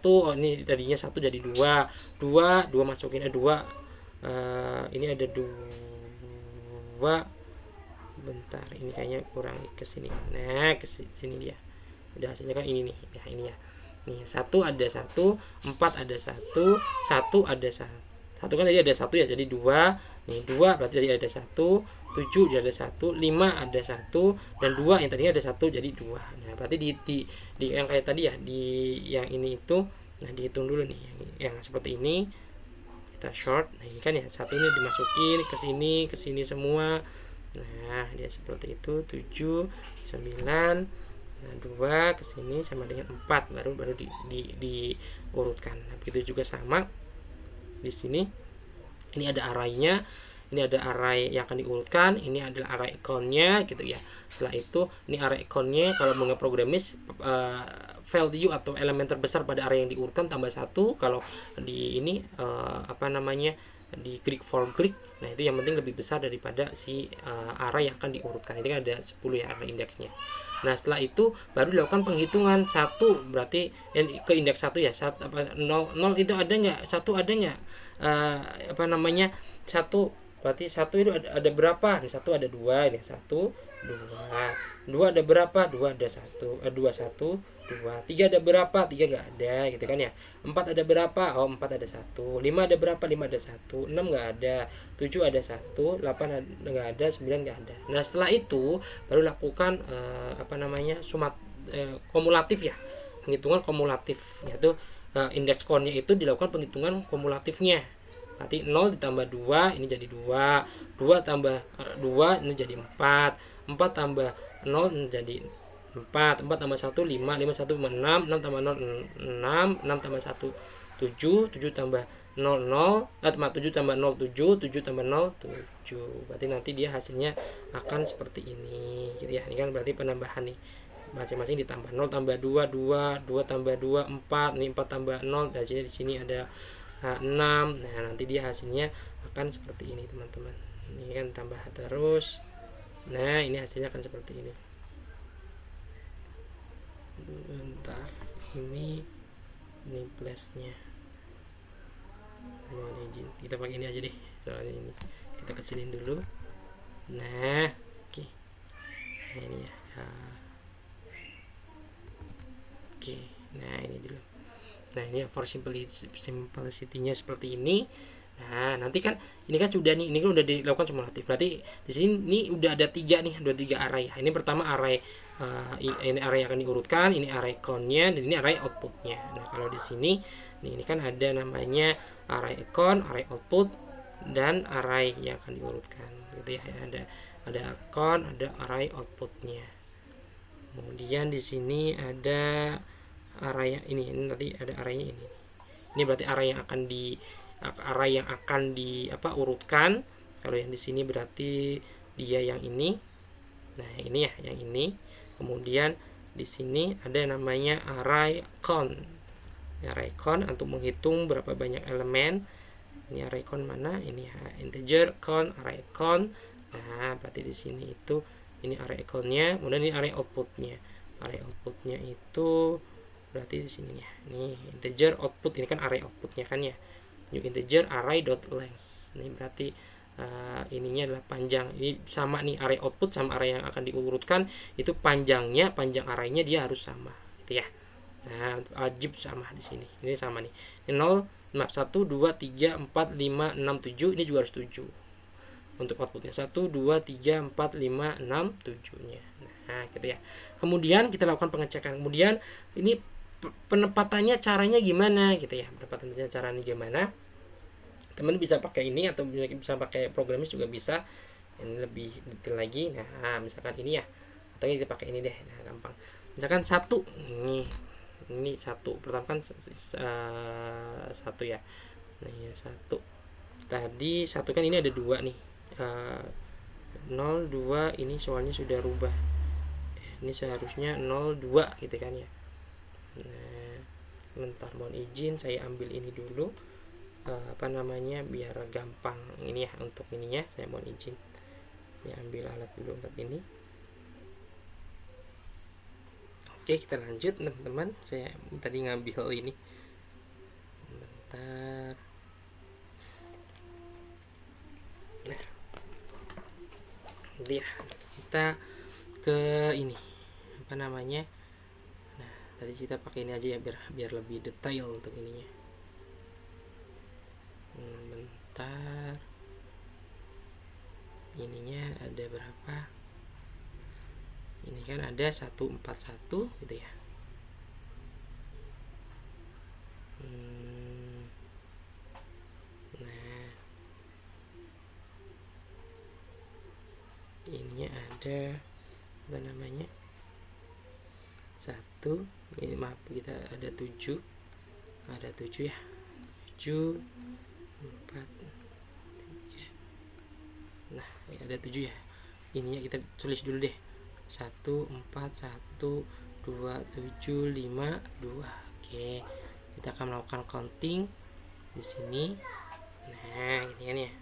oh ini tadinya 1 jadi 2, 2 masukin 2, ini ada 2, bentar ini kayaknya kurang ke sini. Nah, ke sini dia. Udah hasilnya kan ini nih. Ya, ini ya. Nih, 1 ada 1, 4 ada 1, 1 ada 1. 1 kan tadi ada 1 ya, jadi 2. Nih 2 berarti tadi ada 1, 7 jadi ada 1, 5 ada 1, dan 2 yang tadinya ada 1 jadi 2. Nah, berarti di yang kayak tadi ya, di yang ini itu, nah dihitung dulu nih yang seperti ini. Kita short. Nah, ini kan ya, 1 ini dimasukin ke sini semua. Nah, dia seperti itu, 7 9. Nah, 2 ke sini sama dengan 4, baru diurutkan. Nah, begitu juga sama di sini. Ini ada arraynya, ini ada array yang akan diurutkan, ini adalah array count-nya gitu ya. Setelah itu ini array count-nya, kalau menggunakan programmers value atau elemen terbesar pada array yang diurutkan tambah 1. Kalau di ini di Greek for Greek, nah itu yang penting lebih besar daripada si array yang akan diurutkan. Ini kan ada 10 ya array indeksnya. Nah, setelah itu baru dilakukan penghitungan 1, berarti ke indeks 1 ya. 0 itu ada nggak? 1 ada nggak? 1 berarti 1 itu ada berapa? Ini 1 ada 2, ini 1 2. 2 ada berapa? 2 ada 1, 2 1 2. 3 ada berapa? 3 nggak ada gitu kan ya. 4 ada berapa? Oh, 4 ada 1. 5 ada berapa? 5 ada 1. 6 nggak ada. 7 ada 1. 8 nggak ada. 9 nggak ada. Nah, setelah itu baru lakukan kumulatif ya, penghitungan kumulatif, yaitu indeks count-nya itu dilakukan penghitungan kumulatifnya. Berarti 0 ditambah 2 ini jadi 2, 2 tambah 2 ini jadi 4, 4 tambah 0 ini jadi 4, 4 tambah 1 5, 5 1 6, 6 tambah 0 6, 6 tambah 1 7, 7 tambah 0 7 tambah 0 7, 7 tambah 0 7. Berarti nanti dia hasilnya akan seperti ini gitu ya. Ini kan berarti penambahan nih, masing-masing ditambah 0 tambah 2 2, 2 tambah 2 4, nih 4 tambah 0, hasilnya di sini ada 6. Nah, nanti dia hasilnya akan seperti ini teman-teman. Ini kan tambah terus. Nah, ini hasilnya akan seperti ini. Bentar, ini plusnya. Mohon izin, kita pakai ini aja deh, soalnya ini kita kecilin dulu. Nah, oke. Nah, ini ya. Oke, nah ini dulu. Nah, ini for simplicity-nya seperti ini. Nah, nanti kan ini kan sudah nih, ini kan udah dilakukan kumulatif. Berarti di sini ini udah ada 3 nih, udah 3 array. Ini pertama array ini array yang akan diurutkan, ini array count-nya, dan ini array output-nya. Nah, kalau di sini nih, ini kan ada namanya array count, array output, dan array yang akan diurutkan gitu ya. Ada count, ada array output-nya. Kemudian di sini ada array ini nanti ada arraynya ini. Ini berarti array yang akan di urutkan. Kalau yang di sini berarti dia yang ini. Nah, ini ya, yang ini. Kemudian di sini ada namanya array count. Array count untuk menghitung berapa banyak elemen. Ini array count mana? Ini ya, integer count, array count. Nah, berarti di sini itu ini array count-nya, kemudian ini array output-nya. Array output-nya itu berarti di sini ya. Ini integer output, ini kan array output-nya kan ya. New integer array dot length. Ini berarti ininya adalah panjang. Ini sama nih, array output sama array yang akan diurutkan itu panjang arraynya dia harus sama gitu ya. Nah, wajib sama di sini. Ini sama nih. Ini 0, 1, 2, 3, 4, 5, 6, 7. Ini juga harus 7. Untuk outputnya 1, 2, 3, 4, 5, 6, 7-nya. Nah, gitu ya. Kemudian kita lakukan pengecekan. Kemudian ini penempatannya caranya gimana gitu ya. Penempatannya caranya gimana? Teman bisa pakai ini atau bisa pakai programis juga bisa. Ini lebih detail lagi. Nah, misalkan ini ya. Atau kita pakai ini deh. Nah, gampang. Misalkan 1 ini 1. Pertama kan 1 ya. Nah, ya 1. Tadi 1 kan ini ada 2 nih. 0, 2 ini soalnya sudah rubah. Ini seharusnya 0, 2 gitu kan ya. Nah, bentar, mohon izin saya ambil ini dulu. Biar gampang ini ya, untuk ininya saya mohon izin. Ya, ambil alat dulu buat ini. Oke, kita lanjut teman-teman. Saya tadi ngambil ini. Bentar. Nah, ya, kita ke ini nah, tadi kita pakai ini aja ya, biar lebih detail untuk ininya. Bentar, ininya ada berapa? Ini kan ada 141 gitu ya. Nah, ininya ada 1, ini maaf, kita ada 7 ya. 7, 4, 3. Nah, ada 7 ya. Ininya kita tulis dulu deh. 1, 4, 1, 2, 7, 5, 2. Oke. Kita akan melakukan counting di sini. Nah, ini kan ya.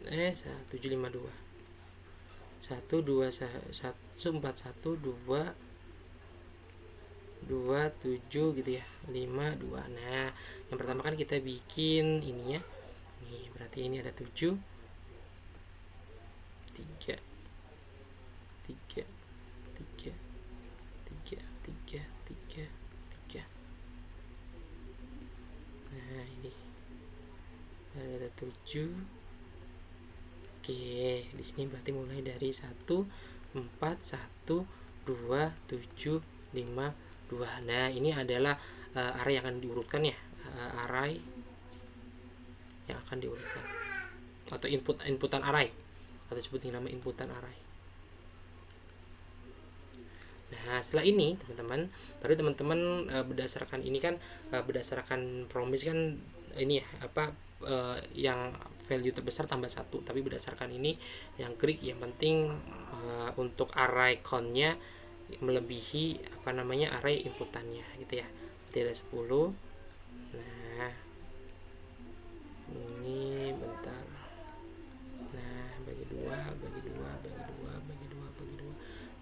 1752. 1, 2, 1, 4, 1, 2, 2, 7 gitu ya. 5, 2. Nah, yang pertama kan kita bikin ininya. Nih, berarti ini ada 7, 3, 3, 3, 3, 3, 3, 3. Nah, ini ada 7. Oke, di sini berarti mulai dari 1, 4, 1, 2, 7, 5, 2. Nah, ini adalah array yang akan diurutkan ya. Array yang akan diurutkan atau inputan array, atau disebut nama inputan array. Nah, setelah ini teman-teman, baru teman-teman berdasarkan ini kan berdasarkan promise kan ini ya, yang value terbesar tambah 1, tapi berdasarkan ini yang Greek yang penting untuk array count-nya melebihi array inputannya gitu ya. Tidak 10. Nah, ini bentar. Nah, bagi 2.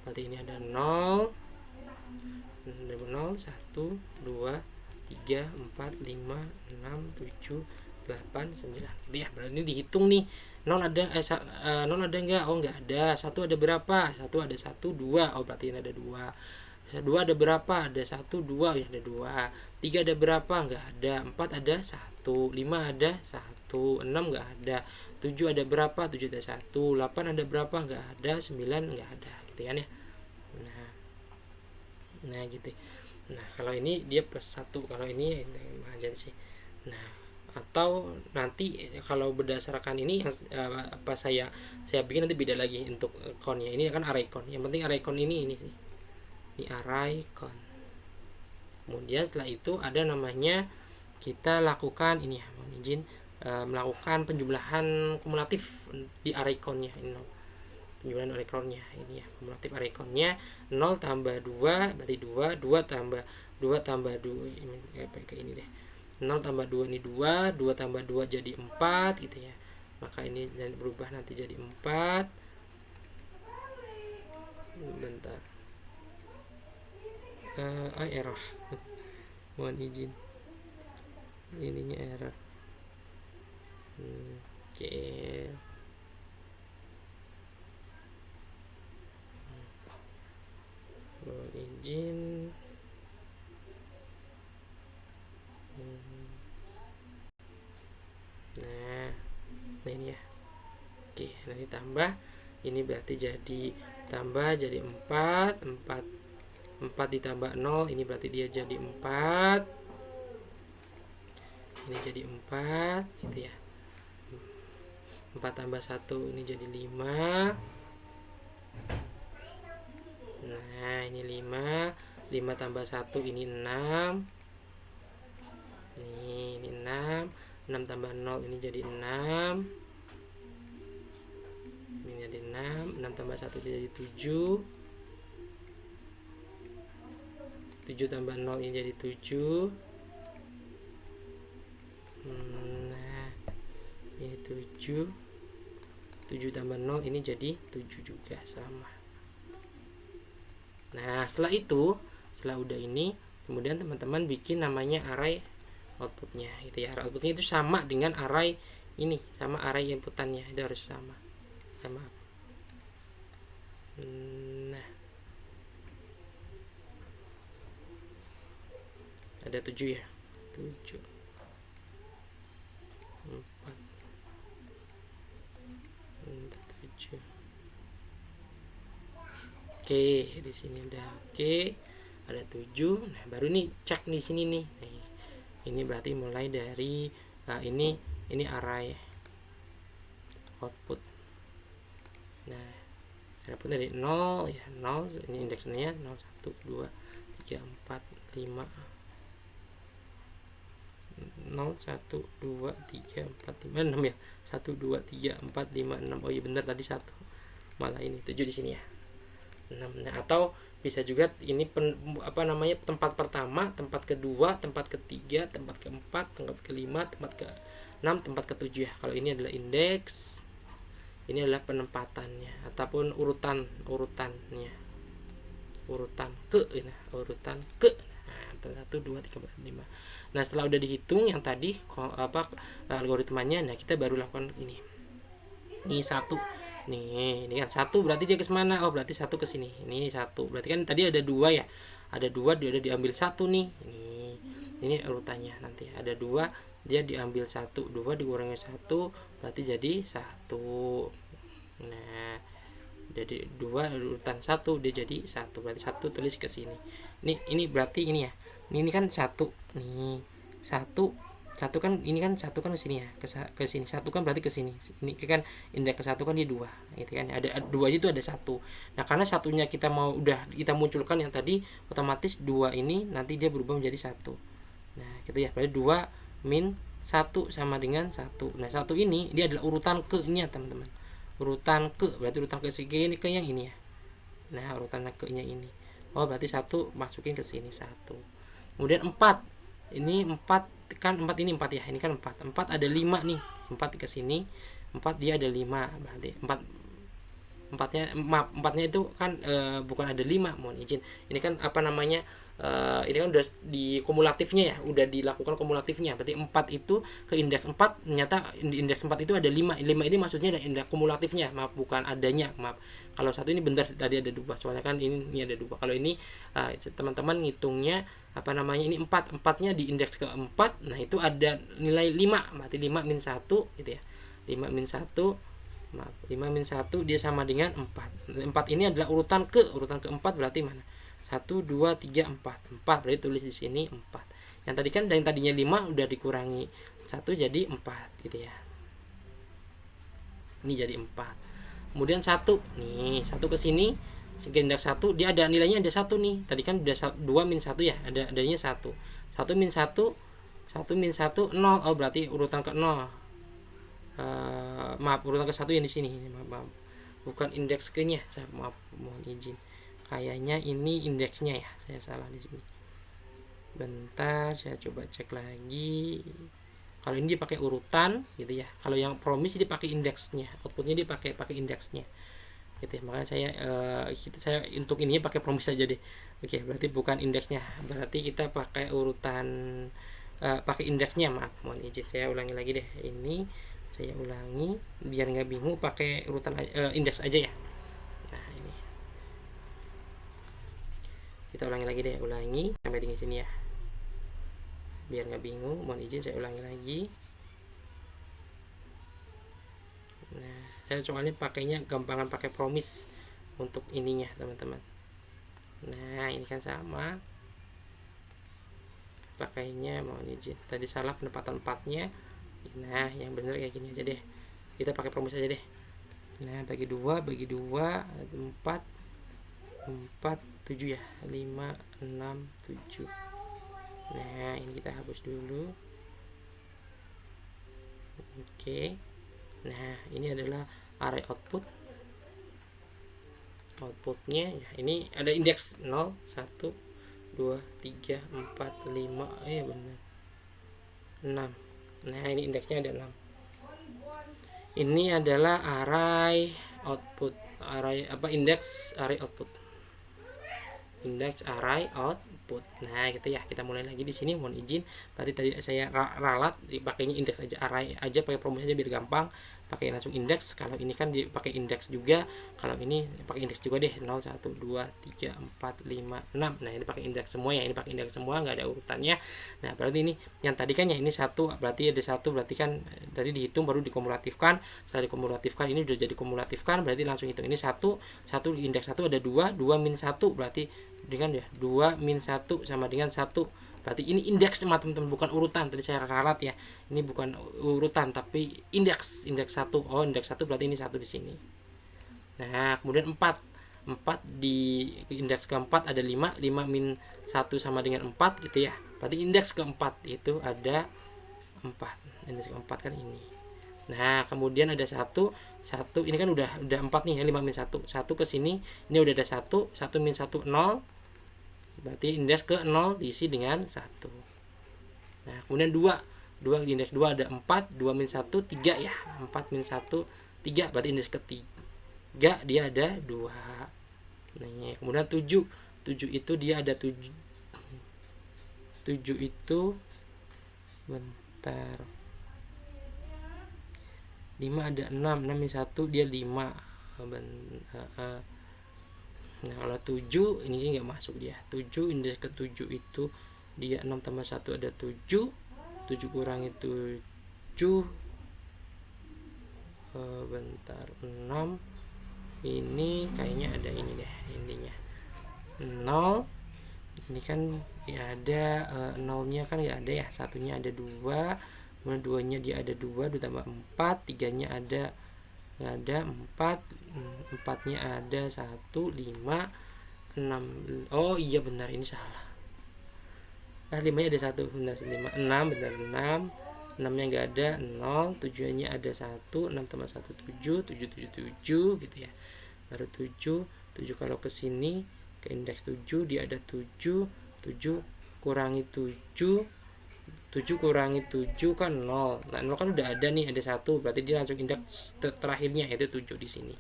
Berarti ini ada 0. Ada 0, 1, 2, 3, 4, 5, 6, 7, 8, 9. Gitu ya. Berarti ini dihitung nih. 0 ada 0 ada enggak? Oh, enggak ada. 1 ada berapa? 1 ada 1, 2. Oh, berarti ini ada 2. 2 ada berapa? Ada 1, 2. Ya, ada 2. 3 ada berapa? Enggak ada. 4 ada 1. 5 ada 1. 6 enggak ada. 7 ada berapa? 7 ada 1. 8 ada berapa? Enggak ada. 9 enggak ada. Gitu kan ya. Nah gitu. Nah, kalau ini dia plus 1, kalau ini aja sih. Nah, atau nanti kalau berdasarkan ini yang apa saya bikin nanti beda lagi untuk countnya. Ini kan array count, yang penting array count ini sih, ini array count. Kemudian setelah itu ada namanya, kita lakukan ini ya, mohon izin, melakukan penjumlahan kumulatif di array countnya ini, penjumlahan array countnya ini ya, kumulatif array countnya 0 tambah 2 berarti 2 tambah 2 tambah 2 ini kayak ini deh, 0 tambah 2 ini 2 tambah 2 jadi 4 gitu ya, maka ini berubah nanti jadi 4. Bentar, error mohon izin, ininya error. Oke, mohon izin. Nah ini ya. Oke, nanti tambah ini berarti jadi tambah jadi 4 ditambah 0 ini berarti dia jadi 4, ini jadi 4 gitu ya. 4 tambah 1 ini jadi 5. Nah ini 5 tambah 1 ini 6, ini 6 tambah 0 ini jadi 6, ini jadi 6 tambah 1 jadi 7, 7 tambah 0 ini jadi 7. Nah ini 7 tambah 0 ini jadi 7 juga, sama. Nah setelah udah ini, kemudian teman-teman bikin namanya array outputnya gitu ya. Array outputnya itu sama dengan array ini, sama array inputannya, itu harus sama. Nah ada 7 ya, 7 4 7. Oke, di sini udah oke, ada 7. Nah baru nih cek di sini nih. Ini berarti mulai dari ini array output. Nah output dari 0 ya, 0 ini indeksnya 0 1 2 3 4 5 0 1 2 3 4 5 6 ya, 1 2 3 4 5 6. Oh iya benar tadi 1, malah ini 7 di sini ya, 6. Nah atau bisa juga ini tempat pertama, tempat kedua, tempat ketiga, tempat keempat, tempat kelima, tempat ke-6, tempat ke-7 ya. Kalau ini adalah indeks, ini adalah penempatannya ataupun urutannya, urutan ke. Nah 1 2 3 4 5. Nah setelah udah dihitung yang tadi algoritmanya, nah kita baru lakukan ini 1. Ini kan 1 berarti dia ke mana? Oh berarti 1 ke sini. Ini 1 berarti kan tadi ada 2 ya, ada 2 dia udah diambil 1 nih. Ini urutannya, nanti ada 2 dia diambil 1, 2 dikurangi 1 berarti jadi 1. Nah jadi 2 urutan 1 dia jadi 1, berarti 1 tulis ke sini. Ini berarti ini ya, ini kan 1 nih, 1 kan ini kan 1 kan ke sini ya, ke sini 1 kan berarti ke sini. Ini kan indeks ke 1 kan dia 2 gitu kan, ada 2 aja itu ada 1. Nah karena satunya kita kita munculkan yang tadi, otomatis 2 ini nanti dia berubah menjadi 1. Nah gitu ya, berarti 2 min 1 sama dengan 1. Nah 1 ini dia adalah urutan ke nya teman-teman, urutan ke, berarti urutan ke sini ke yang ini ya. Nah urutan ke nya ini, oh berarti 1 masukin ke sini 1. Kemudian 4, ini 4 kan 4 ini 4 ya, ini kan 4 ada 5 nih, 4 ke sini 4 dia ada 5, berarti 4-nya itu kan bukan ada 5, mohon izin, ini kan ini kan udah di kumulatifnya ya, udah dilakukan kumulatifnya, berarti 4 itu ke indeks 4, ternyata di indeks 4 itu ada 5 ini maksudnya ada indeks kumulatifnya, maaf bukan adanya, maaf. Kalau 1 ini benar tadi ada 2, soalnya kan ini ada 2. Kalau ini teman-teman ngitungnya ini 4-nya di indeks ke-4, nah itu ada nilai 5, berarti 5 min 1 gitu ya, 5 min 1 dia sama dengan 4. 4 ini adalah urutan ke-4, berarti mana? 1 2 3 4 berarti tulis di sini 4. Yang tadi kan yang tadinya 5 udah dikurangi 1 jadi 4 gitu ya. Ini jadi 4. Kemudian 1 nih, 1 ke sini indeks 1 dia ada nilainya ada 1 nih. Tadi kan udah 2 min 1 ya, adanya 1. 1 min 1 min 1 0. Oh berarti urutan ke 0. Maaf, urutan ke 1 yang di sini. Maaf. Bukan indeks ke-nya. Saya mohon izin. Kayaknya ini indeksnya ya. Saya salah di sini. Bentar, saya coba cek lagi. Kalau ini dipakai urutan gitu ya. Kalau yang promise dipakai indeksnya, outputnya dipakai indeksnya. Gitu ya. Makanya saya untuk ini pakai promise aja deh. Oke, berarti bukan indeksnya. Berarti kita pakai urutan pakai indeksnya. Maaf, mohon izin. Saya ulangi lagi deh. Ini saya ulangi biar nggak bingung, pakai urutan indeks aja ya. Nah, ini. Kita ulangi lagi deh, ulangi sampai di sini ya. Biar nggak bingung, mohon izin saya ulangi lagi. Nah, saya soalnya pakainya gampangan pakai promise untuk ininya teman-teman. Nah, ini kan sama pakainya, mohon izin tadi salah penempatan 4-nya. Nah, yang bener kayak gini aja deh, kita pakai promise aja deh. Nah, bagi 2 4 7 ya, 5 6 7. Nah, ini kita hapus dulu. Oke. Nah, ini adalah array outputnya ya. Ini ada indeks 0 1 2 3 4 5 ya benar 6. Nah, ini indeksnya ada 6. Ini adalah array output, indeks array output. Nah, gitu ya. Kita mulai lagi di sini, mohon izin. Berarti tadi saya ralat dipakainya indeks aja, array aja, pakai promise aja biar gampang. Pakai langsung indeks. Kalau ini kan dipakai indeks juga. Kalau ini pakai indeks juga deh. 0 1 2 3 4 5 6. Nah, ini pakai indeks semua ya. Ini pakai indeks semua, nggak ada urutannya. Nah, berarti ini yang tadi kan ya ini 1, berarti ada 1, berarti kan tadi dihitung baru dikumulatifkan. Setelah dikumulatifkan ini udah jadi kumulatifkan, berarti langsung hitung ini 1 di indeks 1 ada 2 min 1, berarti dengan ya 2 min 1 sama dengan 1. Berarti ini indeks teman-teman, bukan urutan. Tadi saya ralat ya. Ini bukan urutan tapi indeks 1. Oh, indeks 1 berarti ini 1 di sini. Nah, kemudian 4 di indeks keempat ada 5 min 1 sama dengan 4 gitu ya. Berarti indeks keempat itu ada 4. Indeks keempat kan ini. Nah, kemudian ada 1 ini kan udah 4 nih ya, 5 min 1. 1 ke sini ini udah ada 1 min 1 0. Berarti indeks ke 0 diisi dengan 1. Nah, kemudian 2 di indeks 2 ada 4, 2 min 1 3 ya. 4 min 1 3, berarti indeks ketiga dia ada 2. Nah, kemudian 7 itu dia ada 7 itu bentar 5 ada 6 min 1 dia 5. Nah, kalau 7 ini nggak masuk dia. 7 indeks ke 7 itu dia 6 tambah 1 ada 7. 7 kurangi 7 bentar 6. Ini kayaknya ada ini deh intinya 0. Ini kan ya ada 0-nya kan nggak ada ya, satunya ada 2, kemudian 2-nya dia ada 2 ditambah 4, 3-nya ada nggak ada 4, 4-nya ada 1 5 6. Oh iya benar, ini salah. 5-nya ada 1 benar, 5 6 benar 6 6-nya nggak ada 0, 7-nya ada 1, 6 tambah 1 7 7 gitu ya. Baru 7 kalau ke sini ke indeks 7 dia ada 7 kurangi 7 kurangi 7 kan 0. Nah, 0 kan udah ada nih, ada 1, berarti dia langsung indeks terakhirnya yaitu 7 di sini.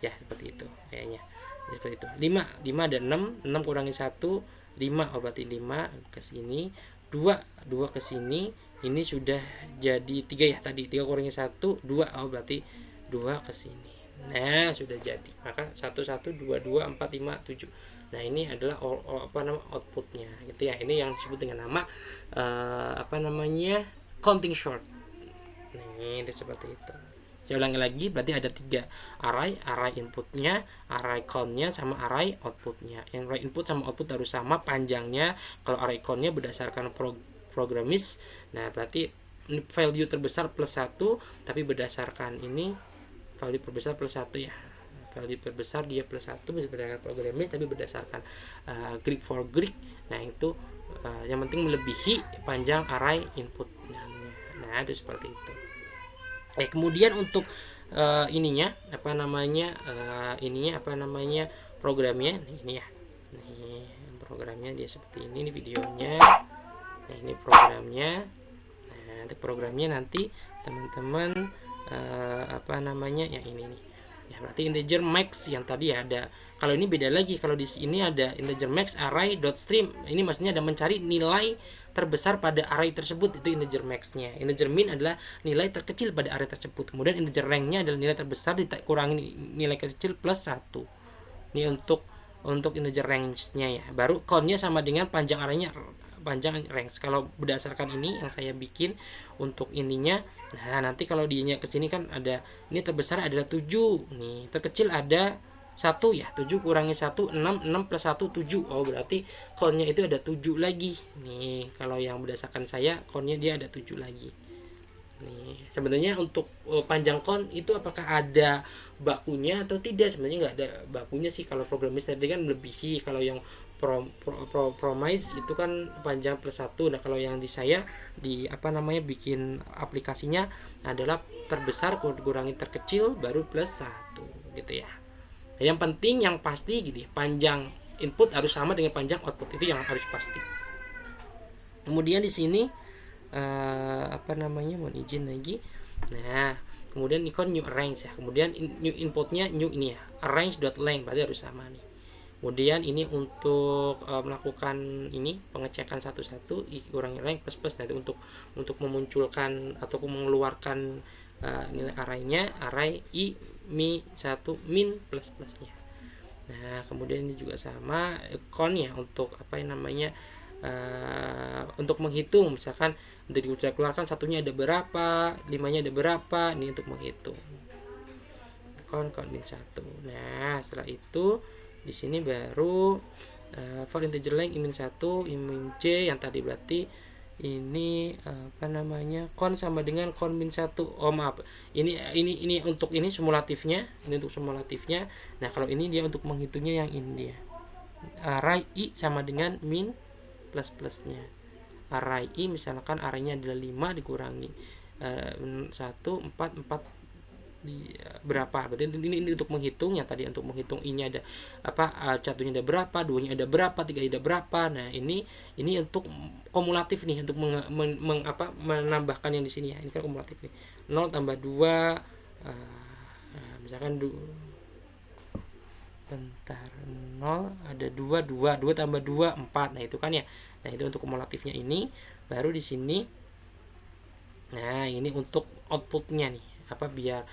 Ya, seperti itu kayaknya. Ya, seperti itu. 5 ada 6 kurangi 1 5. Oh, berarti 5 ke sini, 2 ke sini. Ini sudah jadi 3 ya tadi. 3 kurangi 1 2. Oh, berarti 2 ke sini. Nah, sudah jadi. Maka 1 1 2 2 4 5 7. Nah, ini adalah outputnya gitu ya. Ini yang disebut dengan nama counting short. Nih, itu seperti itu. Saya ulangi lagi, berarti ada 3 array inputnya, array countnya, sama array outputnya. Yang array input sama output harus sama panjangnya. Kalau array countnya berdasarkan programmist. Nah berarti value terbesar plus 1, tapi berdasarkan ini value terbesar plus 1 ya, value terbesar dia plus 1 berdasarkan programmist, tapi berdasarkan Greek for Greek. Nah itu yang penting melebihi panjang array input. Nah itu seperti itu. Kemudian untuk ininya programnya ini ya, nih programnya dia seperti ini videonya. Nah ini programnya. Nah untuk programnya nanti teman-teman ya ini nih ya, berarti integer max yang tadi ada. Kalau ini beda lagi, kalau di sini ada integer max array dot stream, ini maksudnya ada mencari nilai terbesar pada array tersebut, itu integer max-nya. Integer min adalah nilai terkecil pada array tersebut. Kemudian integer rank-nya adalah nilai terbesar dikurangi nilai kecil plus 1. Ini untuk integer range-nya ya. Baru count-nya sama dengan panjang array-nya, panjang range. Kalau berdasarkan ini yang saya bikin untuk ininya, nah nanti kalau dianya ke sini kan ada ini terbesar adalah 7, nih terkecil ada 1 ya, 7 kurangi 1 6 plus 1 7. Oh berarti count-nya itu ada 7 lagi. Nih kalau yang berdasarkan saya count-nya dia ada 7 lagi. Nih sebenarnya untuk panjang count itu apakah ada bakunya atau tidak? Sebenarnya nggak ada bakunya sih. Kalau programmis tadi kan melebihi, kalau yang promise itu kan panjang plus 1. Nah kalau yang di saya di bikin aplikasinya adalah terbesar kurangi terkecil baru plus 1 gitu ya. Yang penting yang pasti gitu ya, panjang input harus sama dengan panjang output, itu yang harus pasti. Kemudian di sini mohon izin lagi. Nah kemudian ikon new arrange ya, kemudian new inputnya new ini ya, arrange.length berarti harus sama nih. Kemudian ini untuk melakukan ini pengecekan satu-satu kurangi rank plus nanti untuk memunculkan ataupun mengeluarkan nilai arraynya, array i mi 1 min plus plusnya. Nah kemudian ini juga sama count ya, untuk untuk menghitung, misalkan untuk dikeluarkan satunya ada berapa, 5-nya ada berapa, ini untuk menghitung count min 1. Nah setelah itu di sini baru for integer length min 1 min j yang tadi berarti ini count sama dengan count min 1. Oh maaf, ini untuk ini simulatifnya, ini untuk simulatifnya. Nah kalau ini dia untuk menghitungnya yang ini dia, array i sama dengan min plus plusnya. Array i misalkan arraynya adalah 5 dikurangi 1 4 di berapa, berarti ini untuk menghitung yang tadi, untuk menghitung i-nya ada satunya ada berapa, 2-nya ada berapa, 3-nya ada berapa. Nah ini untuk kumulatif nih, untuk menambahkan yang di sini ya, ini kan kumulatif nih, 0 tambah 2 misalkan 0 ada 2 tambah 2 4. Nah itu kan ya, nah itu untuk kumulatifnya. Ini baru di sini. Nah ini untuk outputnya nih, biar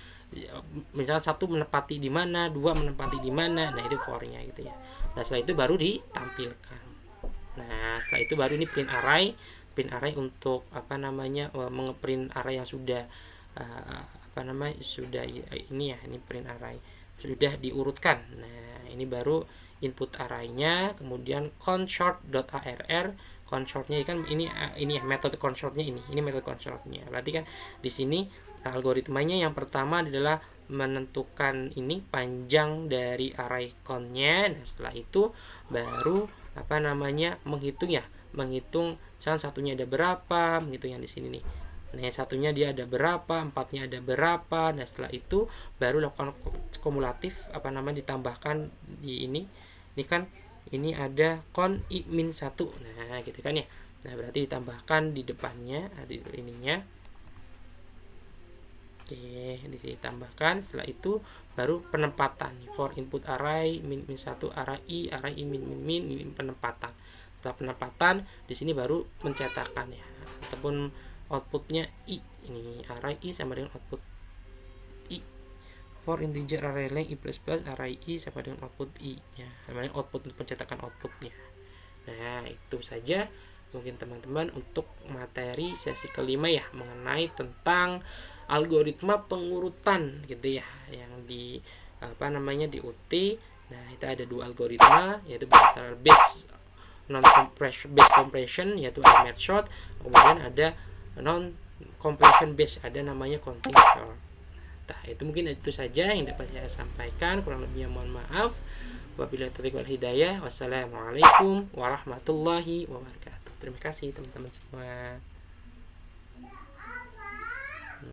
misalnya 1 menepati di mana, 2 menepati di mana. Nah itu for-nya gitu ya. Nah setelah itu baru ditampilkan. Nah setelah itu baru ini print array untuk mengeprint array yang sudah sudah ini ya, ini print array sudah diurutkan. Nah ini baru input arraynya, kemudian consort.arr. Consortnya kan ini ya, metode consortnya ini metode consortnya. Berarti kan di sini algoritmanya yang pertama adalah menentukan ini panjang dari array count-nya. Nah setelah itu baru menghitung misalnya satunya ada berapa, menghitung yang di sini nih. Nah satunya dia ada berapa, 4-nya ada berapa. Nah setelah itu baru lakukan kumulatif ditambahkan di ini kan ini ada count i min 1. Nah gitu kan ya. Nah berarti ditambahkan di depannya di ininya. Oke, ditambahkan. Setelah itu baru penempatan for input array min 1 array i min penempatan. Setelah penempatan di sini baru pencetakan ya, ataupun outputnya i, ini array i sama dengan output i. For integer array length i plus plus array i sama dengan output i ya, namanya output untuk pencetakan outputnya. Nah itu saja mungkin teman-teman untuk materi sesi kelima ya, mengenai tentang algoritma pengurutan gitu ya, yang di di UT. Nah itu ada 2 algoritma, yaitu berdasarkan non compression base compression, yaitu ada merge short, kemudian ada non compression base, ada namanya counting short. Nah, itu mungkin itu saja yang dapat saya sampaikan, kurang lebihnya mohon maaf. Wabillahi taufiq wal hidayah. Wassalamualaikum warahmatullahi wabarakatuh. Terima kasih teman-teman semua.